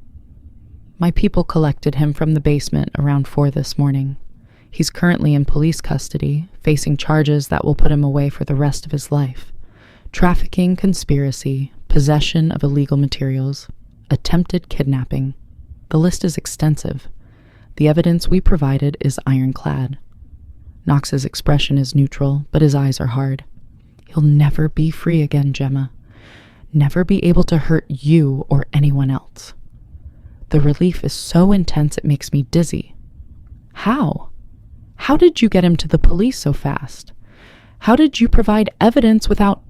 My people collected him from the basement around 4 this morning. He's currently in police custody, facing charges that will put him away for the rest of his life. Trafficking, conspiracy, possession of illegal materials, attempted kidnapping. The list is extensive. The evidence we provided is ironclad. Knox's expression is neutral, but his eyes are hard. He'll never be free again, Gemma. Never be able to hurt you or anyone else. The relief is so intense it makes me dizzy. How? How did you get him to the police so fast? How did you provide evidence without...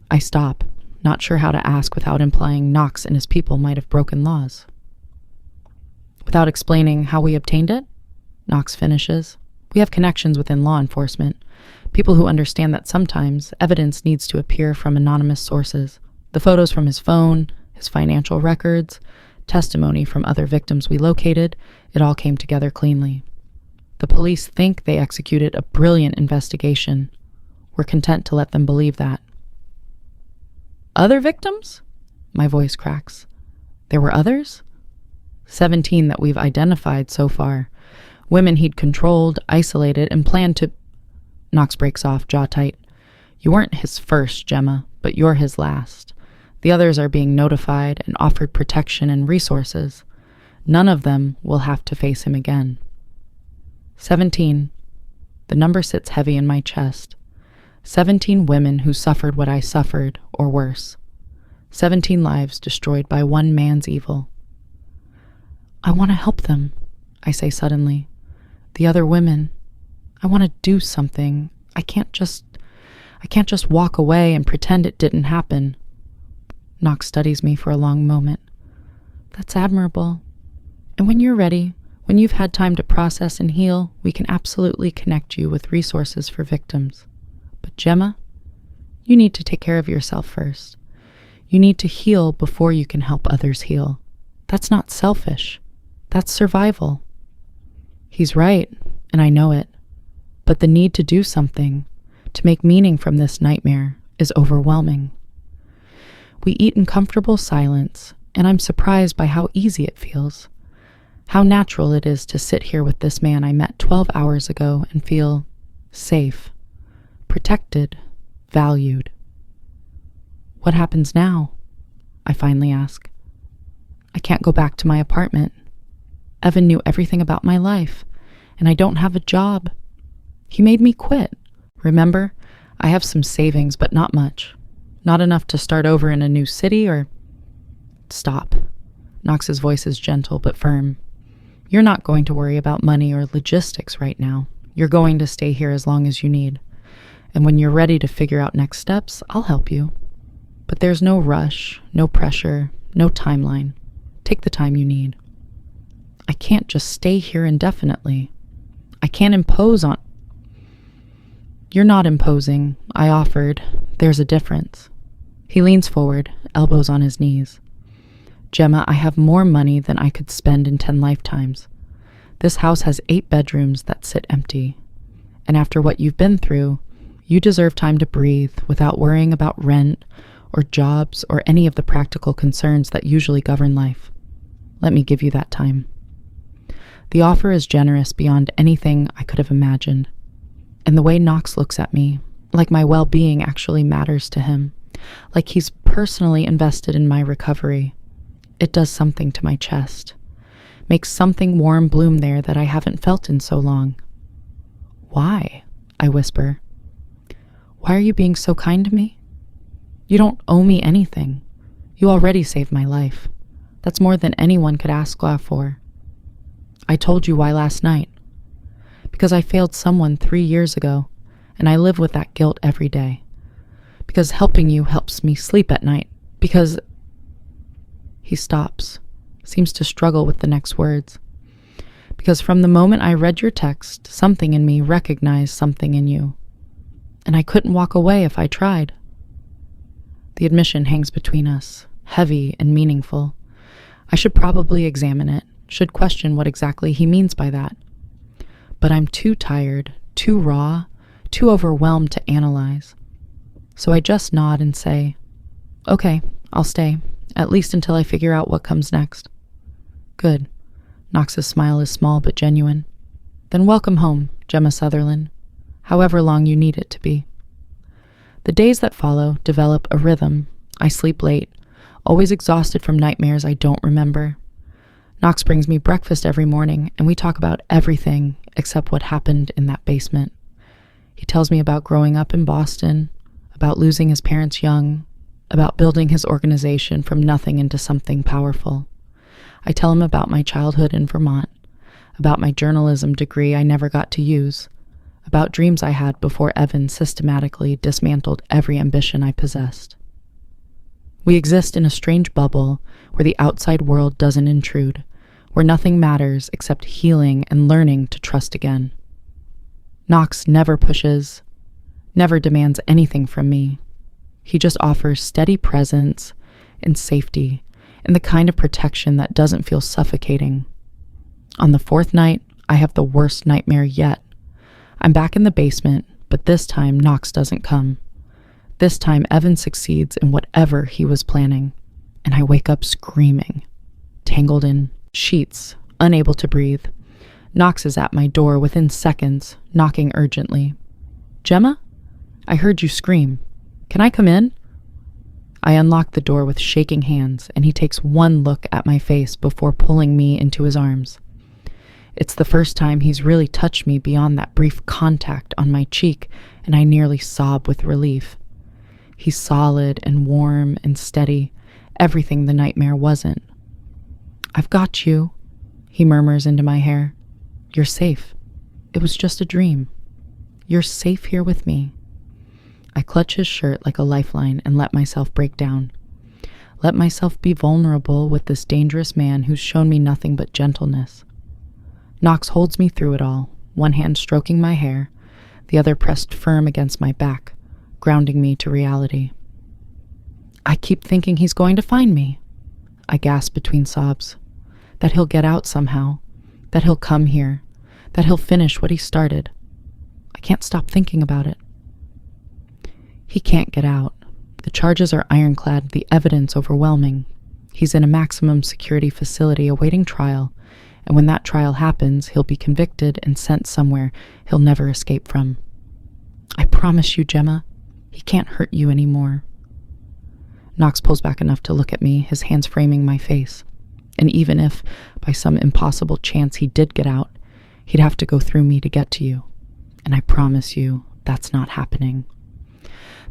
I stop, not sure how to ask without implying Knox and his people might have broken laws. Without explaining how we obtained it, Knox finishes. We have connections within law enforcement, people who understand that sometimes evidence needs to appear from anonymous sources. The photos from his phone, his financial records, testimony from other victims we located, it all came together cleanly. The police think they executed a brilliant investigation. We're content to let them believe that. Other victims? My voice cracks. There were others? 17 that we've identified so far. Women he'd controlled, isolated, and planned to... Knox breaks off, jaw tight. You weren't his first, Gemma, but you're his last. The others are being notified and offered protection and resources. None of them will have to face him again. 17. The number sits heavy in my chest. 17 women who suffered what I suffered, or worse. 17 lives destroyed by one man's evil. I want to help them, I say suddenly. The other women. I want to do something. I can't just walk away and pretend it didn't happen. Knox studies me for a long moment. That's admirable. And when you're ready, when you've had time to process and heal, we can absolutely connect you with resources for victims. But Gemma, you need to take care of yourself first. You need to heal before you can help others heal. That's not selfish. That's survival. He's right, and I know it. But the need to do something, to make meaning from this nightmare, is overwhelming. We eat in comfortable silence, and I'm surprised by how easy it feels. How natural it is to sit here with this man I met 12 hours ago and feel safe, protected, valued. What happens now? I finally ask. I can't go back to my apartment. Evan knew everything about my life, and I don't have a job. He made me quit. Remember, I have some savings, but not much. Not enough to start over in a new city or... Stop. Knox's voice is gentle but firm. You're not going to worry about money or logistics right now. You're going to stay here as long as you need. And when you're ready to figure out next steps, I'll help you. But there's no rush, no pressure, no timeline. Take the time you need. I can't just stay here indefinitely. I can't impose on... You're not imposing, I offered. There's a difference. He leans forward, elbows on his knees. Gemma, I have more money than I could spend in 10 lifetimes. This house has 8 bedrooms that sit empty. And after what you've been through, you deserve time to breathe without worrying about rent or jobs or any of the practical concerns that usually govern life. Let me give you that time. The offer is generous beyond anything I could have imagined. And the way Knox looks at me, like my well-being actually matters to him, like he's personally invested in my recovery, it does something to my chest. Makes something warm bloom there that I haven't felt in so long. Why? I whisper. Why are you being so kind to me? You don't owe me anything. You already saved my life. That's more than anyone could ask for. I told you why last night. Because I failed someone 3 years ago, and I live with that guilt every day. Because helping you helps me sleep at night. Because... He stops, seems to struggle with the next words. Because from the moment I read your text, something in me recognized something in you. And I couldn't walk away if I tried. The admission hangs between us, heavy and meaningful. I should probably examine it, should question what exactly he means by that. But I'm too tired, too raw, too overwhelmed to analyze. So I just nod and say, okay, I'll stay, at least until I figure out what comes next. Good. Knox's smile is small but genuine. Then welcome home, Gemma Sutherland, however long you need it to be. The days that follow develop a rhythm. I sleep late, always exhausted from nightmares I don't remember. Knox brings me breakfast every morning, and we talk about everything except what happened in that basement. He tells me about growing up in Boston, about losing his parents young, about building his organization from nothing into something powerful. I tell him about my childhood in Vermont, about my journalism degree I never got to use, about dreams I had before Evan systematically dismantled every ambition I possessed. We exist in a strange bubble where the outside world doesn't intrude, where nothing matters except healing and learning to trust again. Knox never pushes, never demands anything from me. He just offers steady presence and safety and the kind of protection that doesn't feel suffocating. On the fourth night, I have the worst nightmare yet. I'm back in the basement, but this time Knox doesn't come. This time Evan succeeds in whatever he was planning, and I wake up screaming, tangled in sheets, unable to breathe. Knox is at my door within seconds, knocking urgently. "Gemma? I heard you scream. Can I come in?" I unlock the door with shaking hands, and he takes one look at my face before pulling me into his arms. It's the first time he's really touched me beyond that brief contact on my cheek, and I nearly sob with relief. He's solid and warm and steady, everything the nightmare wasn't. "I've got you," he murmurs into my hair. "You're safe. It was just a dream. You're safe here with me." I clutch his shirt like a lifeline and let myself break down. Let myself be vulnerable with this dangerous man who's shown me nothing but gentleness. Knox holds me through it all, one hand stroking my hair, the other pressed firm against my back, grounding me to reality. "I keep thinking he's going to find me," I gasp between sobs. "That he'll get out somehow, that he'll come here, that he'll finish what he started. I can't stop thinking about it." He can't get out. The charges are ironclad, the evidence overwhelming. He's in a maximum security facility awaiting trial, and when that trial happens, he'll be convicted and sent somewhere he'll never escape from. "I promise you, Gemma, he can't hurt you anymore." Knox pulls back enough to look at me, his hands framing my face. And even if, by some impossible chance, he did get out, he'd have to go through me to get to you. And I promise you, that's not happening.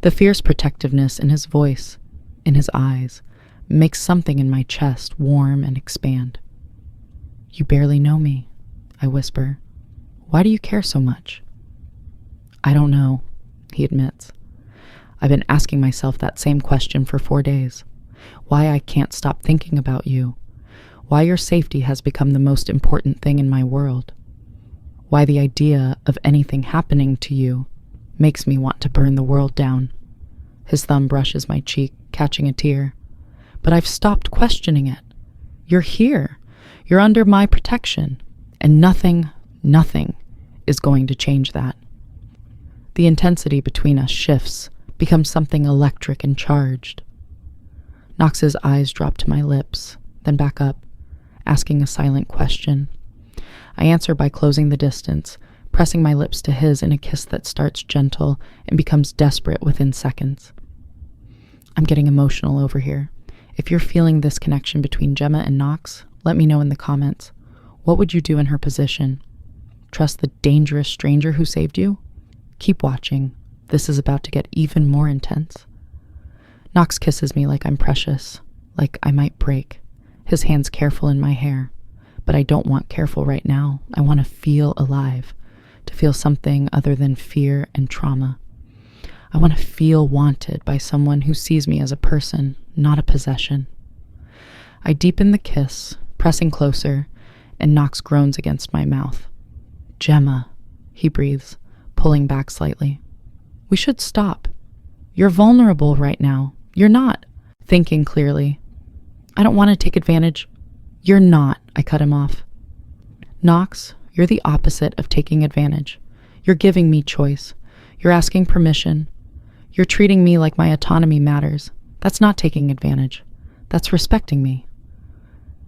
The fierce protectiveness in his voice, in his eyes, makes something in my chest warm and expand. "You barely know me," I whisper. "Why do you care so much?" "I don't know," he admits. "I've been asking myself that same question for 4 days. Why I can't stop thinking about you. Why your safety has become the most important thing in my world. Why the idea of anything happening to you makes me want to burn the world down." His thumb brushes my cheek, catching a tear. "But I've stopped questioning it. You're here. You're under my protection. And nothing is going to change that." The intensity between us shifts, becomes something electric and charged. Knox's eyes drop to my lips, then back up, asking a silent question. I answer by closing the distance, pressing my lips to his in a kiss that starts gentle and becomes desperate within seconds. I'm getting emotional over here. If you're feeling this connection between Gemma and Knox, let me know in the comments. What would you do in her position? Trust the dangerous stranger who saved you? Keep watching. This is about to get even more intense. Knox kisses me like I'm precious, like I might break, his hands careful in my hair. But I don't want careful right now. I want to feel alive, to feel something other than fear and trauma. I want to feel wanted by someone who sees me as a person, not a possession. I deepen the kiss, pressing closer, and Knox groans against my mouth. "Gemma," he breathes, pulling back slightly. "We should stop. You're vulnerable right now. You're not thinking clearly. I don't want to take advantage." "You're not," I cut him off. "Knox, you're the opposite of taking advantage. You're giving me choice. You're asking permission. You're treating me like my autonomy matters. That's not taking advantage. That's respecting me.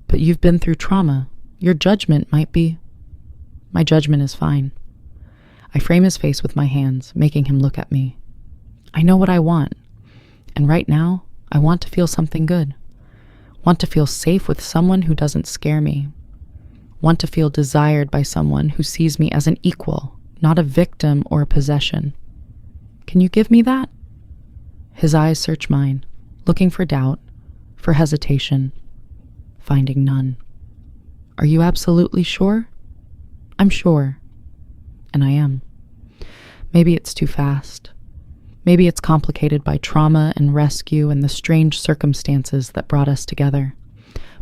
But you've been through trauma. Your judgment might be..." My judgment is fine. I frame his face with my hands, making him look at me. I know what I want, and right now, I want to feel something good. Want to feel safe with someone who doesn't scare me. Want to feel desired by someone who sees me as an equal, not a victim or a possession. Can you give me that? His eyes search mine, looking for doubt, for hesitation, finding none. Are you absolutely sure? I'm sure. And I am. Maybe it's too fast. Maybe it's complicated by trauma and rescue and the strange circumstances that brought us together.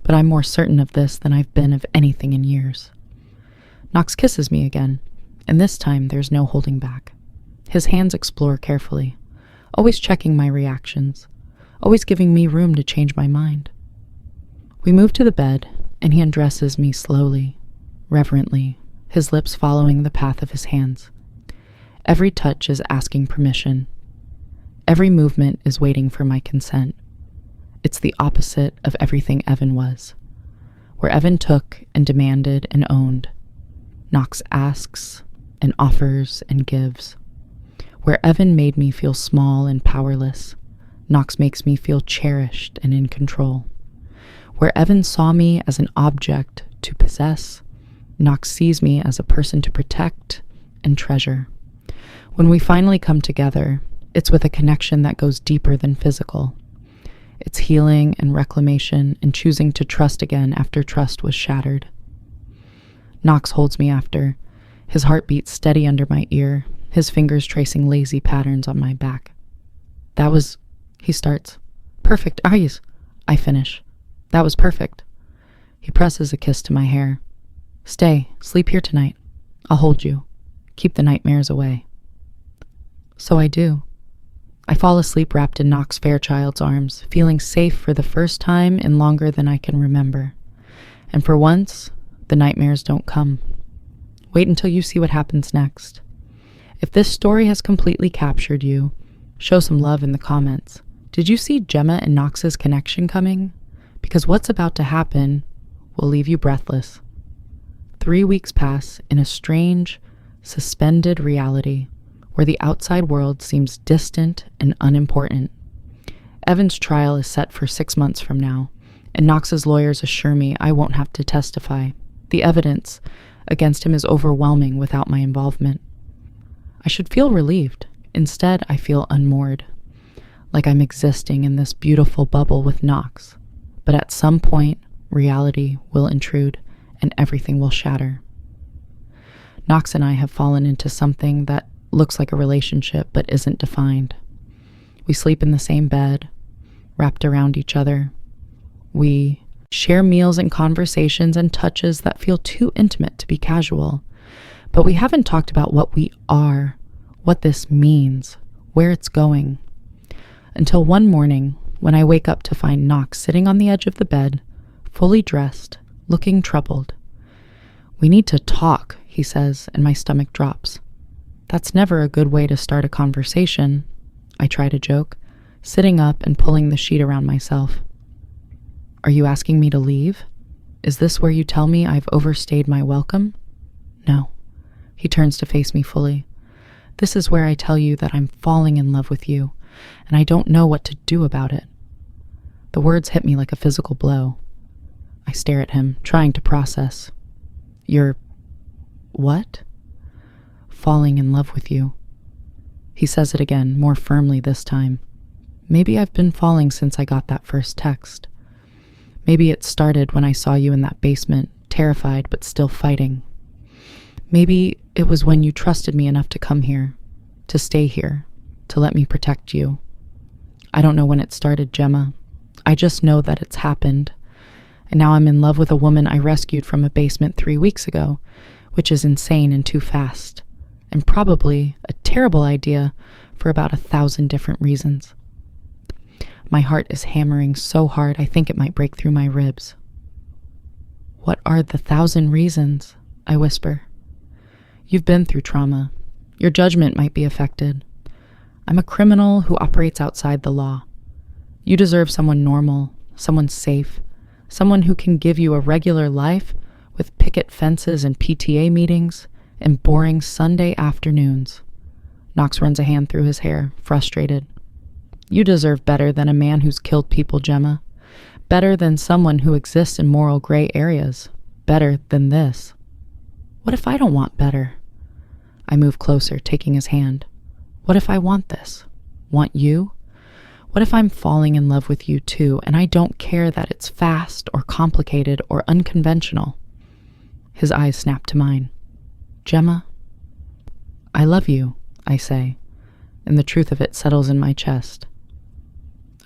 But I'm more certain of this than I've been of anything in years. Knox kisses me again, and this time there's no holding back. His hands explore carefully, always checking my reactions, always giving me room to change my mind. We move to the bed, and he undresses me slowly, reverently, his lips following the path of his hands. Every touch is asking permission. Every movement is waiting for my consent. It's the opposite of everything Evan was. Where Evan took and demanded and owned, Knox asks and offers and gives. Where Evan made me feel small and powerless, Knox makes me feel cherished and in control. Where Evan saw me as an object to possess, Knox sees me as a person to protect and treasure. When we finally come together, it's with a connection that goes deeper than physical. It's healing and reclamation and choosing to trust again after trust was shattered. Knox holds me after, his heartbeat steady under my ear, his fingers tracing lazy patterns on my back. That was, he starts. Perfect eyes, I finish. That was perfect. He presses a kiss to my hair. Stay, sleep here tonight. I'll hold you. Keep the nightmares away. So I do. I fall asleep wrapped in Knox Fairchild's arms, feeling safe for the first time in longer than I can remember. And for once, the nightmares don't come. Wait until you see what happens next. If this story has completely captured you, show some love in the comments. Did you see Gemma and Knox's connection coming? Because what's about to happen will leave you breathless. 3 weeks pass in a strange, suspended reality where the outside world seems distant and unimportant. Evan's trial is set for 6 months from now, and Knox's lawyers assure me I won't have to testify. The evidence against him is overwhelming without my involvement. I should feel relieved. Instead, I feel unmoored, like I'm existing in this beautiful bubble with Knox. But at some point, reality will intrude and everything will shatter. Knox and I have fallen into something that looks like a relationship but isn't defined. We sleep in the same bed, wrapped around each other. We share meals and conversations and touches that feel too intimate to be casual. But we haven't talked about what we are, what this means, where it's going. Until one morning, when I wake up to find Knox sitting on the edge of the bed, fully dressed, looking troubled. We need to talk, he says, and my stomach drops. That's never a good way to start a conversation, I try to joke, sitting up and pulling the sheet around myself. Are you asking me to leave? Is this where you tell me I've overstayed my welcome? No. He turns to face me fully. This is where I tell you that I'm falling in love with you, and I don't know what to do about it. The words hit me like a physical blow. I stare at him, trying to process. You're... what? Falling in love with you. He says it again, more firmly this time. Maybe I've been falling since I got that first text. Maybe it started when I saw you in that basement, terrified but still fighting. Maybe it was when you trusted me enough to come here, to stay here, to let me protect you. I don't know when it started, Gemma. I just know that it's happened. And now I'm in love with a woman I rescued from a basement 3 weeks ago, which is insane and too fast, and probably a terrible idea for about 1,000 different reasons. My heart is hammering so hard I think it might break through my ribs. What are the 1,000 reasons? I whisper. You've been through trauma. Your judgment might be affected. I'm a criminal who operates outside the law. You deserve someone normal, someone safe, someone who can give you a regular life with picket fences and PTA meetings and boring Sunday afternoons. Knox runs a hand through his hair, frustrated. You deserve better than a man who's killed people, Gemma. Better than someone who exists in moral gray areas. Better than this. What if I don't want better? I move closer, taking his hand. What if I want this? Want you? What if I'm falling in love with you too, and I don't care that it's fast or complicated or unconventional? His eyes snap to mine. Gemma, I love you, I say, and the truth of it settles in my chest.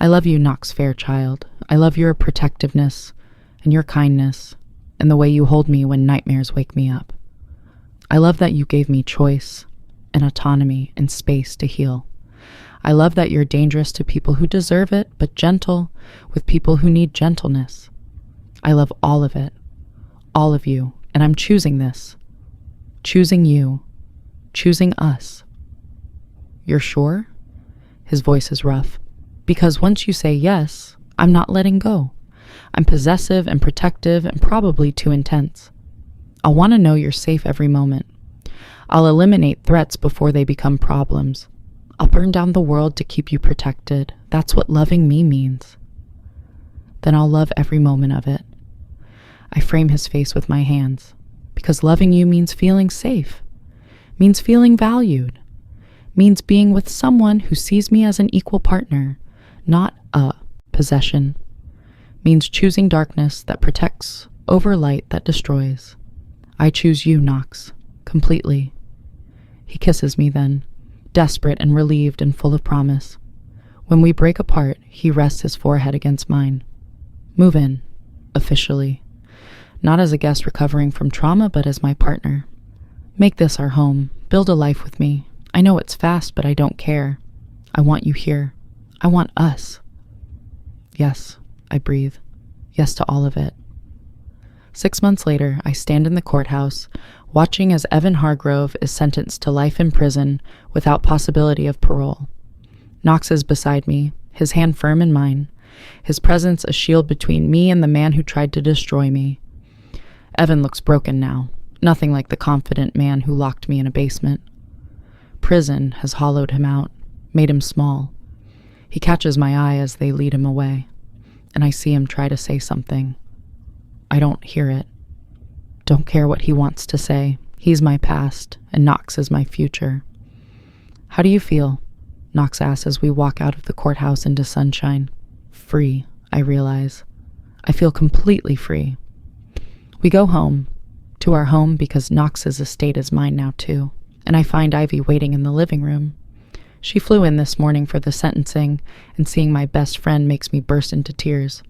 I love you, Knox Fairchild. I love your protectiveness and your kindness and the way you hold me when nightmares wake me up. I love that you gave me choice and autonomy and space to heal. I love that you're dangerous to people who deserve it, but gentle with people who need gentleness. I love all of it, all of you, and I'm choosing this. Choosing you. Choosing us. You're sure? His voice is rough. Because once you say yes, I'm not letting go. I'm possessive and protective and probably too intense. I'll want to know you're safe every moment. I'll eliminate threats before they become problems. I'll burn down the world to keep you protected. That's what loving me means. Then I'll love every moment of it. I frame his face with my hands. Because loving you means feeling safe. Means feeling valued. Means being with someone who sees me as an equal partner. Not a possession. Means choosing darkness that protects over light that destroys. I choose you, Knox, completely. He kisses me then, desperate and relieved and full of promise. When we break apart, he rests his forehead against mine. Move in, officially. Not as a guest recovering from trauma, but as my partner. Make this our home. Build a life with me. I know it's fast, but I don't care. I want you here. I want us. Yes, I breathe. Yes to all of it. 6 months later, I stand in the courthouse, watching as Evan Hargrove is sentenced to life in prison without possibility of parole. Knox is beside me, his hand firm in mine, his presence a shield between me and the man who tried to destroy me. Evan looks broken now, nothing like the confident man who locked me in a basement. Prison has hollowed him out, made him small. He catches my eye as they lead him away, and I see him try to say something. I don't hear it. Don't care what he wants to say. He's my past, and Knox is my future. How do you feel? Knox asks as we walk out of the courthouse into sunshine. Free, I realize. I feel completely free. We go home, to our home because Knox's estate is mine now too, and I find Ivy waiting in the living room. She flew in this morning for the sentencing, and seeing my best friend makes me burst into tears.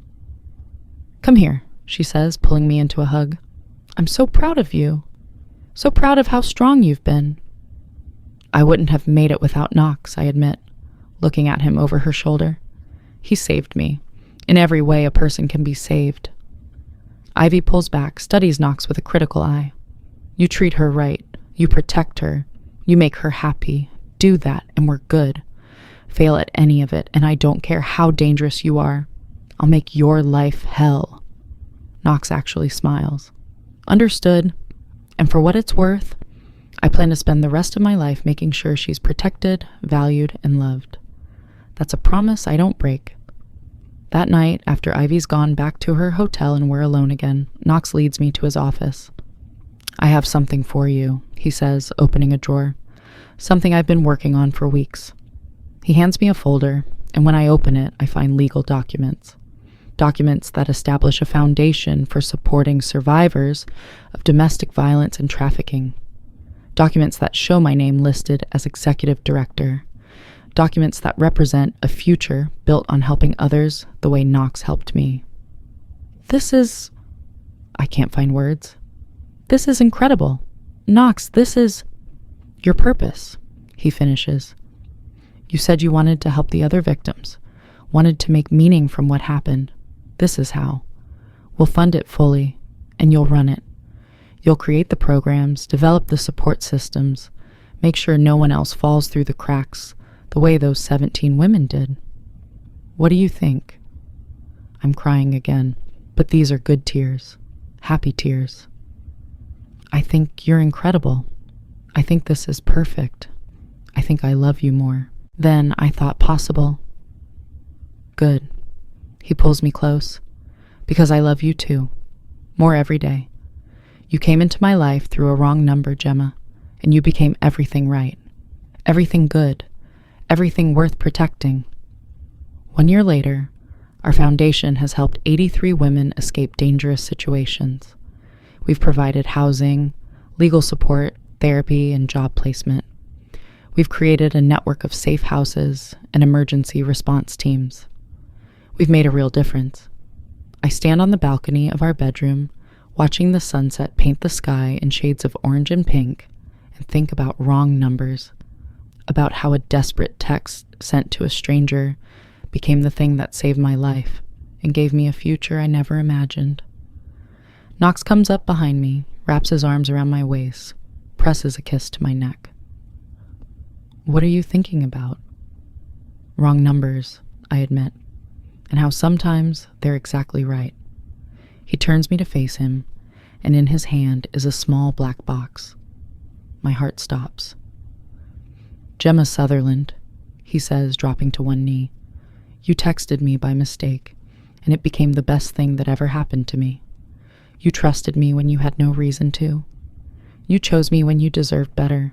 Come here, she says, pulling me into a hug. I'm so proud of you. So proud of how strong you've been. I wouldn't have made it without Knox, I admit, looking at him over her shoulder. He saved me. In every way a person can be saved. Ivy pulls back, studies Knox with a critical eye. You treat her right. You protect her. You make her happy. Do that, and we're good. Fail at any of it, and I don't care how dangerous you are. I'll make your life hell. Knox actually smiles. Understood. And for what it's worth, I plan to spend the rest of my life making sure she's protected, valued, and loved. That's a promise I don't break. That night, after Ivy's gone back to her hotel and we're alone again, Knox leads me to his office. I have something for you, he says, opening a drawer. Something I've been working on for weeks. He hands me a folder, and when I open it, I find legal documents. Documents that establish a foundation for supporting survivors of domestic violence and trafficking. Documents that show my name listed as executive director. Documents that represent a future built on helping others the way Knox helped me. I can't find words. This is incredible. Knox, this is your purpose, he finishes. You said you wanted to help the other victims, wanted to make meaning from what happened. This is how. We'll fund it fully, and you'll run it. You'll create the programs, develop the support systems, make sure no one else falls through the cracks the way those 17 women did. What do you think? I'm crying again, but these are good tears, happy tears. I think you're incredible. I think this is perfect. I think I love you more than I thought possible. Good. He pulls me close. Because I love you too. More every day. You came into my life through a wrong number, Gemma, and you became everything right. Everything good. Everything worth protecting. 1 year later, our foundation has helped 83 women escape dangerous situations. We've provided housing, legal support, therapy, and job placement. We've created a network of safe houses and emergency response teams. We've made a real difference. I stand on the balcony of our bedroom, watching the sunset paint the sky in shades of orange and pink, and think about wrong numbers, about how a desperate text sent to a stranger became the thing that saved my life and gave me a future I never imagined. Knox comes up behind me, wraps his arms around my waist, presses a kiss to my neck. What are you thinking about? Wrong numbers, I admit, and how sometimes they're exactly right. He turns me to face him, and in his hand is a small black box. My heart stops. Gemma Sutherland, he says, dropping to one knee. You texted me by mistake, and it became the best thing that ever happened to me. You trusted me when you had no reason to. You chose me when you deserved better.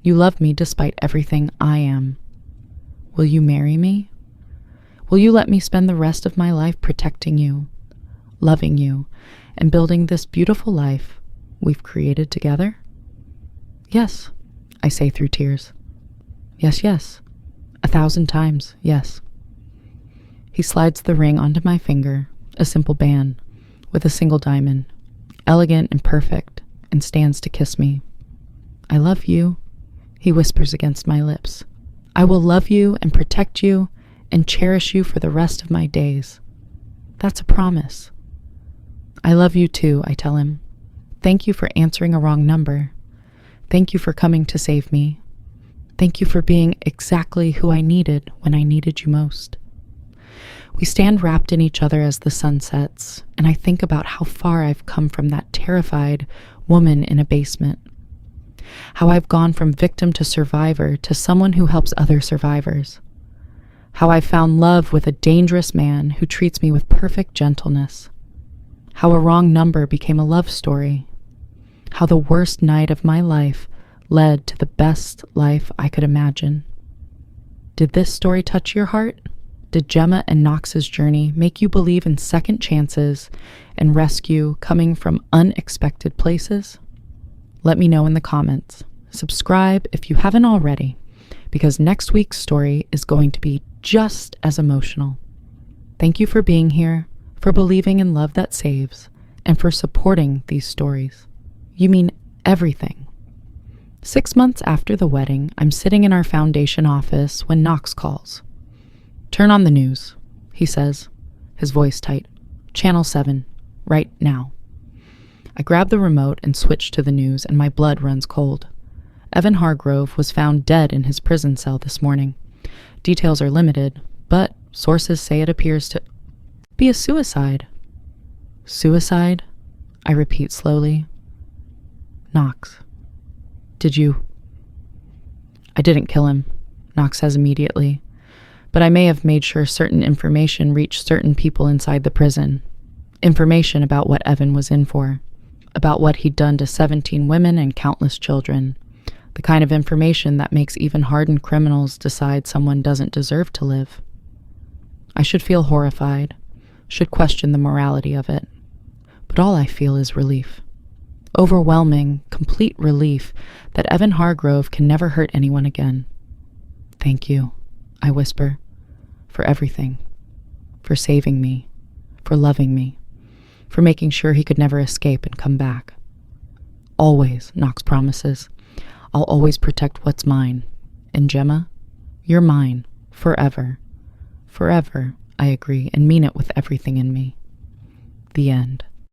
You love me despite everything I am. Will you marry me? Will you let me spend the rest of my life protecting you, loving you, and building this beautiful life we've created together? Yes, I say through tears. Yes, yes. 1,000 times, yes. He slides the ring onto my finger, a simple band, with a single diamond, elegant and perfect, and stands to kiss me. I love you, he whispers against my lips. I will love you and protect you and cherish you for the rest of my days. That's a promise. I love you too, I tell him. Thank you for answering a wrong number. Thank you for coming to save me. Thank you for being exactly who I needed when I needed you most. We stand wrapped in each other as the sun sets, and I think about how far I've come from that terrified woman in a basement. How I've gone from victim to survivor to someone who helps other survivors. How I found love with a dangerous man who treats me with perfect gentleness. How a wrong number became a love story. How the worst night of my life led to the best life I could imagine. Did this story touch your heart? Did Gemma and Knox's journey make you believe in second chances and rescue coming from unexpected places? Let me know in the comments. Subscribe if you haven't already, because next week's story is going to be just as emotional. Thank you for being here, for believing in love that saves, and for supporting these stories. You mean everything. 6 months after the wedding, I'm sitting in our foundation office when Knox calls. Turn on the news, he says, his voice tight. Channel 7, right now. I grab the remote and switch to the news, and my blood runs cold. Evan Hargrove was found dead in his prison cell this morning. Details are limited, but sources say it appears to be a suicide. Suicide? I repeat slowly. Knox. Did you? I didn't kill him, Knox says immediately. But I may have made sure certain information reached certain people inside the prison. Information about what Evan was in for. About what he'd done to 17 women and countless children. The kind of information that makes even hardened criminals decide someone doesn't deserve to live. I should feel horrified, should question the morality of it. But all I feel is relief. Overwhelming, complete relief that Evan Hargrove can never hurt anyone again. Thank you, I whisper, for everything. For saving me. For loving me. For making sure he could never escape and come back. Always, Knox promises. I'll always protect what's mine. And Gemma, you're mine. Forever. Forever, I agree, and mean it with everything in me. The end.